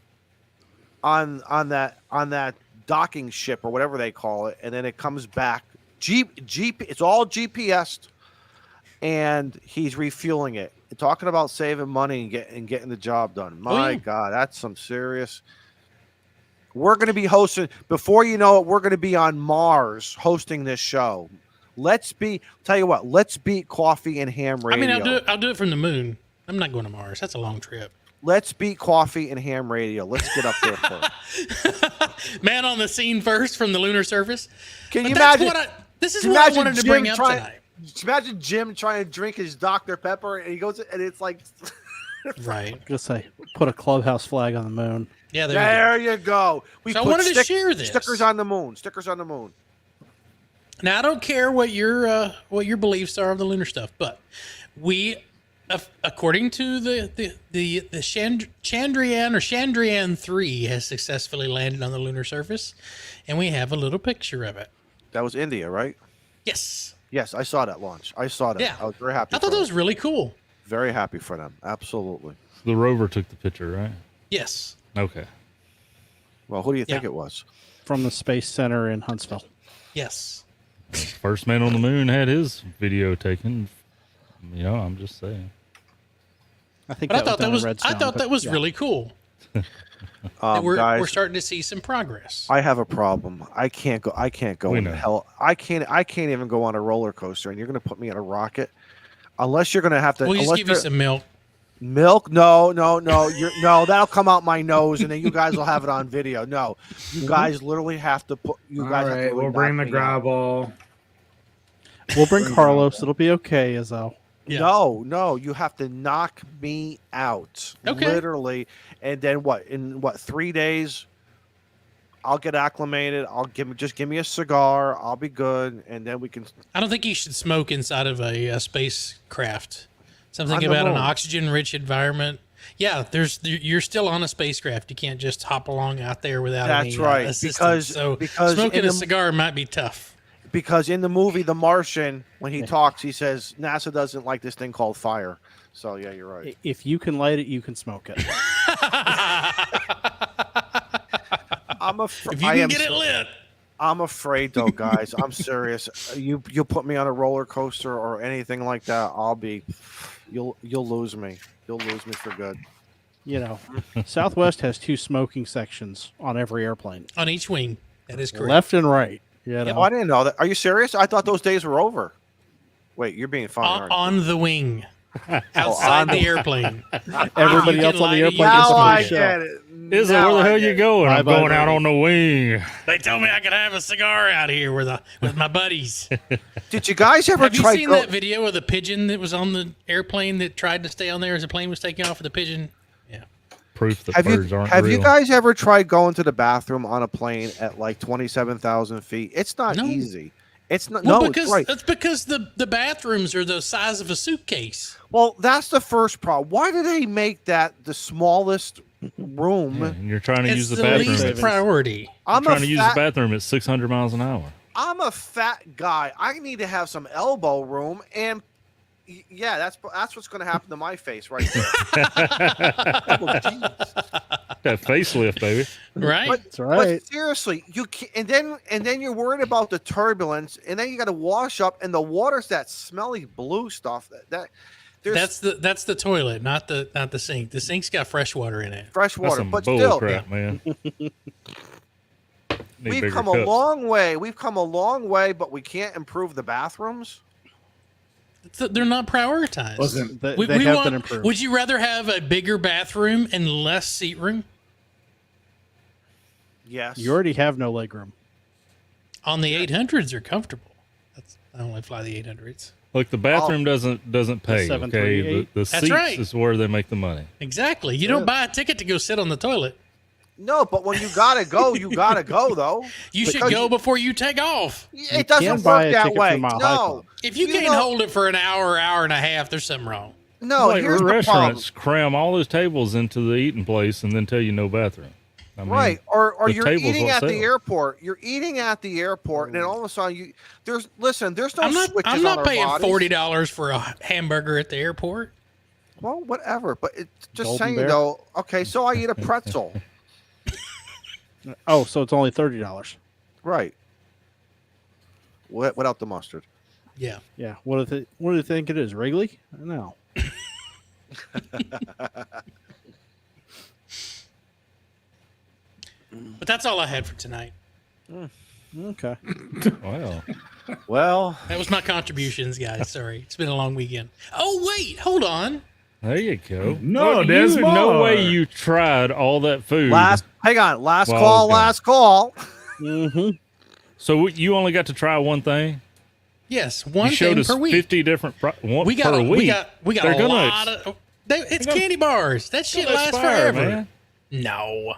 on that docking ship or whatever they call it, and then it comes back. It's all GPSed, and he's refueling it. Talking about saving money and getting the job done. My God, that's some serious. We're going to be hosting, before you know it, we're going to be on Mars hosting this show. Tell you what, let's beat Coffee and Ham Radio. I mean, I'll do it from the moon. I'm not going to Mars. That's a long trip. Let's beat Coffee and Ham Radio. Let's get up there first. Man on the scene first from the lunar surface. Can you But imagine? This is what I wanted to bring up tonight. Imagine Jim trying to drink his Dr. Pepper, and he goes, and it's like, Right. Just say, put a clubhouse flag on the moon. Yeah, there you go. So I wanted to share this. Stickers on the moon. Stickers on the moon. Now I don't care what your beliefs are of the lunar stuff, but we, according to the Chandrayaan 3 has successfully landed on the lunar surface, and we have a little picture of it. That was India, right? Yes. Yes, I saw that launch. I saw that. Yeah. I was very happy. I thought that was really cool. Very happy for them. Absolutely. The rover took the picture, right? Yes. Okay. Well, who do you think it was? From the Space Center in Huntsville. Yes. First man on the moon had his video taken. You know, I'm just saying. I think But I thought Redstone, that was yeah. really cool. We're Guys, starting to see some progress. I have a problem. I can't go We in know. hell. I can't even go on a roller coaster, and you're going to put me in a rocket. Unless you're going to have to. We'll just unless give you there- some milk. Milk? No. That'll come out my nose, and then you guys will have it on video. No, you guys literally have to put. You All guys have right, to we'll knock bring the me out. gravel. We'll bring Carlos. It'll be okay, Izzo. Yeah. No, you have to knock me out. Okay. Literally. And then in 3 days, I'll get acclimated. Just give me a cigar. I'll be good, and then we can. I don't think you should smoke inside of a spacecraft. Something On the about an moon. oxygen-rich environment. Yeah, you're still on a spacecraft. You can't just hop along out there without That's any right, assistance. because smoking in a the- cigar might be tough. Because in the movie The Martian, when he talks, he says NASA doesn't like this thing called fire. So yeah, you're right. If you can light it, you can smoke it. I'm If you can get it lit. I'm afraid though, guys. I'm serious. You put me on a roller coaster or anything like that, you'll lose me. You'll lose me for good. You know, Southwest has 2 smoking sections on every airplane, On each wing. That is correct. left and right. You know? Oh, I didn't know that. Are you serious? I thought those days were over. Wait, you're being funny. aren't you? On the wing. Outside the airplane. Everybody You else can on light the it, airplane you gets Now a I free show. get it. Izzo, Now where the I hell get you it. going? I'm Bye-bye, going out buddy. on the wing. They told me I could have a cigar out here with my buddies. Did you guys ever Have you try? seen that video of the pigeon that was on the airplane that tried to stay on there as the plane was taking off with the pigeon? Yeah. Proof that Have birds you aren't have real. you guys ever tried going to the bathroom on a plane at like 27,000 feet? It's not No. easy. It's not. Well, no, because it's right. that's because the bathrooms are the size of a suitcase. Well, that's the first problem. Why do they make that the smallest room? Yeah, and you're trying to It's use the the bathroom. least At, priority. I'm trying a to use the fat. bathroom at 600 miles an hour. I'm a fat guy. I need to have some elbow room, and yeah, that's what's going to happen to my face right there. Oh, geez. That facelift, baby. Right? That's right. But seriously, you can, and then you're worried about the turbulence, and then you got to wash up, and the water's that smelly blue stuff. That there's That's the toilet, not the sink. The sink's got fresh water in it. fresh That's water, some but bull still, crap, man. Need we've bigger come a cups. long way. We've come a long way, but we can't improve the bathrooms. They're not prioritized. Listen, They We have want- been improved. Would you rather have a bigger bathroom and less seat room? Yes, You already have no leg room. On the 800s are comfortable. I only fly the 800s. Look, the bathroom doesn't pay. Okay, 738. the That's seats right. is where they make the money. Exactly. You don't buy a ticket to go sit on the toilet. no, but when you gotta go, you gotta go though. You should Because go before you take off. It doesn't can buy work a that ticket for way. the Mile High No, Club. If you, You can't know- hold it for an hour and a half, there's something wrong. no. Like Here's the problem. restaurants cram all those tables into the eating place and then tell you no bathroom. I mean, Right, or the you're tables eating won't at the sell. airport. You're eating at the airport, and then all of a sudden there's no I'm switches not on our paying bodies. $40 for a hamburger at the airport. Well, whatever. But it's just Golden saying Bear? though. Okay, so I eat a pretzel. Oh, so it's only $30. Right. Without the mustard. Yeah. Yeah. What do you think it is? Wrigley? No. But that's all I had for tonight. Okay. Wow. Well, That was my contributions, guys. Sorry. It's been a long weekend. Oh, wait. Hold on. There you go. No, you, there's no more. way you tried all that food. hang on. Last Well, call. okay. Last call. Mm-hmm. So you only got to try one thing? Yes. One You showed thing us per week. 50 different one We got per week. we got They're a gonna lot of. It's gonna- candy bars. That shit gonna lasts expire, forever. man. No.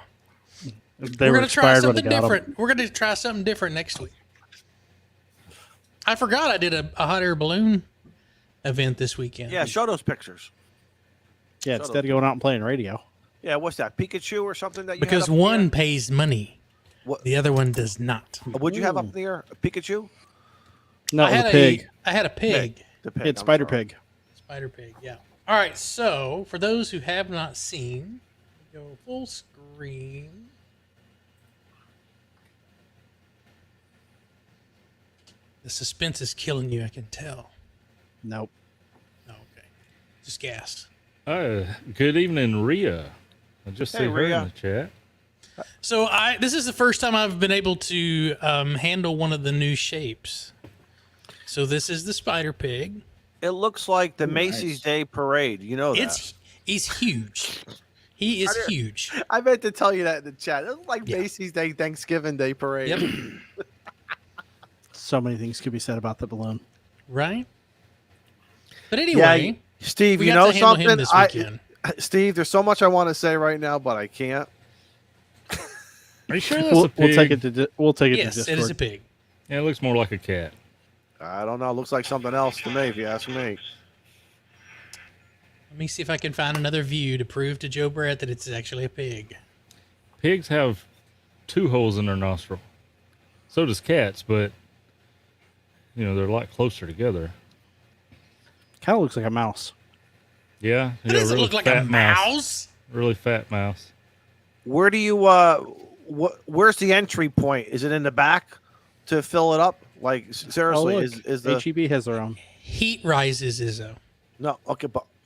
They We're were gonna try expired when I something got 'em. different. We're gonna try something different next week. I forgot I did a hot air balloon event this weekend. Yeah, show those pictures. Yeah, instead of going out and playing radio. Yeah, what's that? Pikachu or something that you Because had up in the one air? pays money, What- the other one does not. What'd you have up in the air? A Pikachu? No, I it was had a pig. I had a pig. The pig. It's I'm Spider sorry. Pig. Spider pig. Yeah. All right. So for those who have not seen, go full screen. The suspense is killing you. I can tell. Nope. Oh, okay. Just gas. Good evening, Rhea. I just Hey, see her Rhea. in the chat. So this is the first time I've been able to handle one of the new shapes. So this is the spider pig. It looks like the Macy's Day Parade. You know that. He's huge. He is huge. I meant to tell you that in the chat. It looks like Yeah. Macy's Day Thanksgiving Day Parade. Yep. So many things could be said about the balloon. Right. But Yeah, anyway, Steve, we you got know to handle something? him this weekend. Steve, there's so much I want to say right now, but I can't. Are you sure that's We'll, a pig? we'll take it to Yes, Discord. it is a pig. Yeah, it looks more like a cat. I don't know. It looks like something else to me, if you ask me. Let me see if I can find another view to prove to Joe Brett that it's actually a pig. Pigs have 2 holes in their nostril. So does cats, but they're a lot closer together. Kind of looks like a mouse. Yeah, That doesn't look like a mouse. Really fat mouse. Where do you where's the entry point? Is it in the back to fill it up? Like seriously, Oh, look, is the HEB has their own. Heat rises, Izzo. no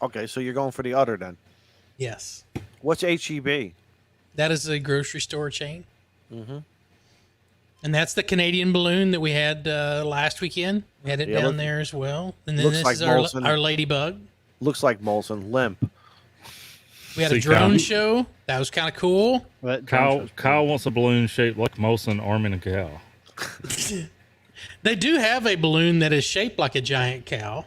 okay, so you're going for the other then. Yes. What's HEB? That is a grocery store chain. Mm-hmm. And that's the Canadian balloon that we had last weekend. We had it Yeah, down there as well. And then looks this like is Molson. our ladybug. Looks like Molson limp. We had a See, drone Kyle. show. That was kind of cool. That drone Kyle show's Kyle wants a balloon shaped like Molson arming a cow. They do have a balloon that is shaped like a giant cow.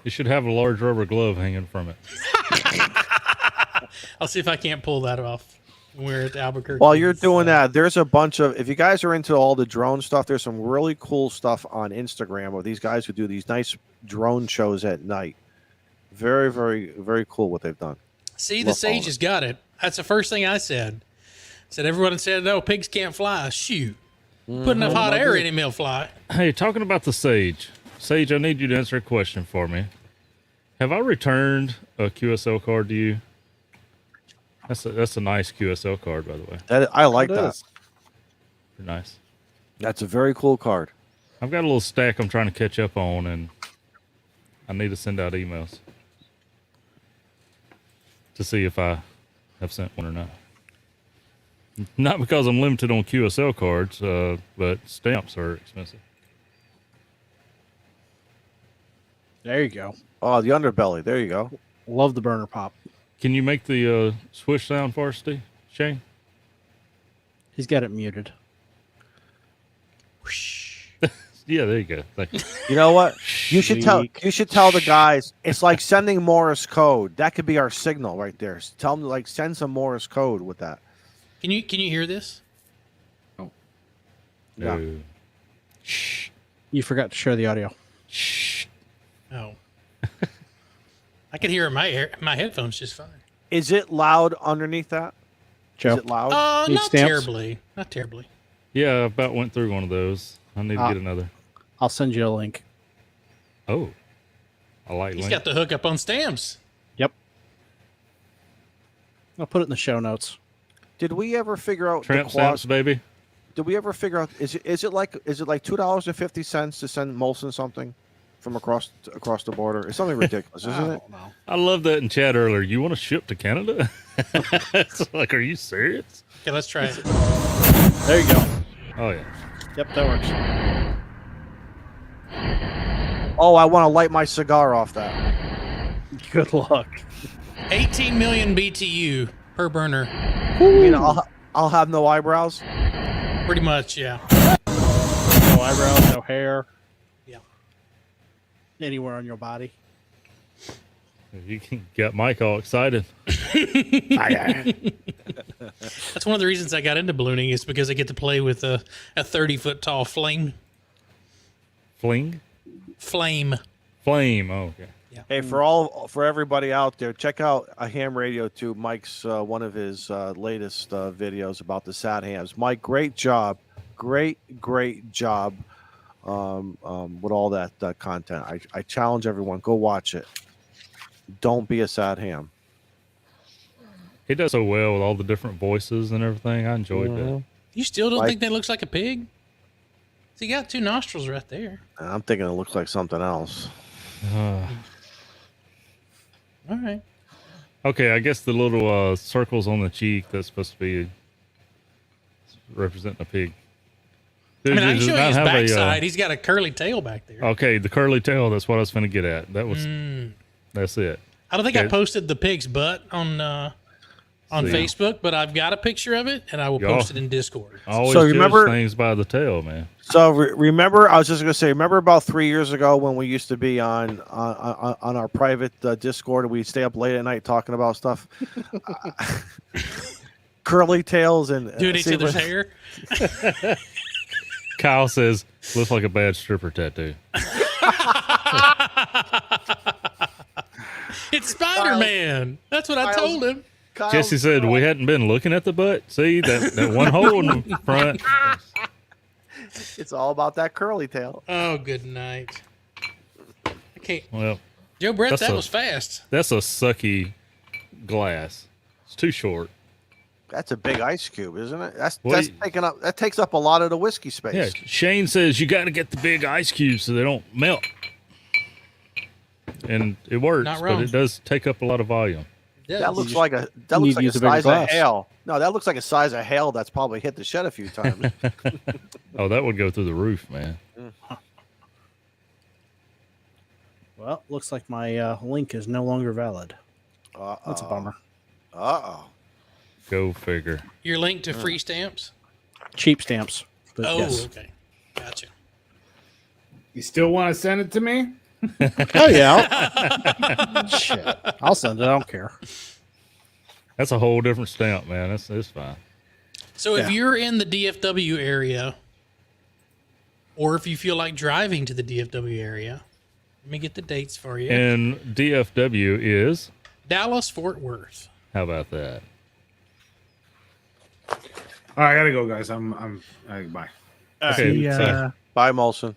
You should have a large rubber glove hanging from it. I'll see if I can't pull that off when we're at Albuquerque. While you're doing that, there's a bunch of, if you guys are into all the drone stuff, there's some really cool stuff on Instagram of these guys who do these nice drone shows at night. Very, very, very cool what they've done. See, the Love sage following has got it. That's the first thing I said. Everyone said, no, pigs can't fly. Shoot. Put enough hot air in him, he'll fly. Hey, talking about the Sage. Sage, I need you to answer a question for me. Have I returned a QSL card to you? That's a nice QSL card, by the way. I like It that. is. Pretty nice. That's a very cool card. I've got a little stack I'm trying to catch up on, and I need to send out emails to see if I have sent one or not. Not because I'm limited on QSL cards, but stamps are expensive. There you go. Oh, the underbelly. There you go. Love the burner pop. Can you make the swish sound for us, Steve? Shane? He's got it muted. Yeah, there you go. Thank you. You know what? You should tell the Shriek. guys. It's like sending Morse code. That could be our signal right there. Tell them to send some Morse code with that. Can you hear this? Yeah. No. You forgot to share the audio. Oh. I could hear it in my headphones just fine. Is it loud underneath that? Joe, Is it loud? Need Not stamps? terribly. Not terribly. Yeah, I about went through one of those. I need to Ah. get another. I'll send you a link. Oh, I like He's link. got the hook up on stamps. Yep. I'll put it in the show notes. Did we ever figure out Tramp the stamps, cost? baby. Did we ever figure out? Is it like $2.50 to send Molson something from across the border? It's something ridiculous, isn't it? know. I love that in chat earlier. You want to ship to Canada? It's like, are you serious? Okay, let's try it. There you go. Oh yeah. Yep, that works. Oh, I want to light my cigar off that. Good luck. 18 million BTU per burner. You mean I'll have no eyebrows? Pretty much, yeah. No eyebrows, no hair. Yeah. Anywhere on your body. You got Mike all excited. That's one of the reasons I got into ballooning is because I get to play with a 30-foot tall flame. Flame. Oh, okay. Hey, for everybody out there, check out a ham radio too. Mike's one of his latest videos about the sad hams. Mike, great job, great job with all that content. I challenge everyone, go watch it. Don't be a sad ham. He does so well with all the different voices and everything. I enjoyed that. You still don't Like- think that looks like a pig? So you got 2 nostrils right there. I'm thinking it looks like something else. All right. Okay, I guess the little circles on the cheek, that's supposed to be representing a pig. I mean, I can Does it show you not his have a, backside. He's got a curly tail back there. okay, the curly tail, that's what I was going to get at. That was, that's it. I don't think I Okay. posted the pig's butt on See. Facebook, but I've got a picture of it, and I will Y'all- post it in Discord. Always So judge remember- things by the tail, man. So remember, I was just gonna say, remember about 3 years ago when we used to be on our private Discord and we'd stay up late at night talking about stuff, curly tails and Doing each see other's what- hair. Kyle says, looks like a bad stripper tattoo. It's Spider-Man. That's what I Kyle's- told him. Kyle's- Jesse said, we hadn't been looking at the butt. See, that one hole in the front. It's all about that curly tail. Oh, good night. Okay, Well, Joe Brett, That's that a- was fast. that's a sucky glass. It's too short. That's a big ice cube, isn't it? That's Well, that takes up a lot of the whiskey space. Yeah, Shane says you got to get the big ice cubes so they don't melt. And it works, Not but wrong. it does take up a lot of volume. That looks just like a need looks to like a use a bigger size of glass. hail. No, that looks like a size of hail that's probably hit the shed a few times. Oh, that would go through the roof, man. Well, looks like my link is no longer valid. That's a bummer. Uh-oh. Go figure. Your link to free stamps? Cheap stamps. But Oh, yes. okay. Gotcha. You still want to send it to me? Oh yeah. Shit. I'll send it. I don't care. That's a whole different stamp, man. It's fine. So if Yeah. you're in the DFW area, or if you feel like driving to the DFW area, let me get the dates for you. And DFW is, Dallas, Fort Worth. how about that? All right, I gotta go, guys. I'm bye. Okay, See, so- Bye, Molson.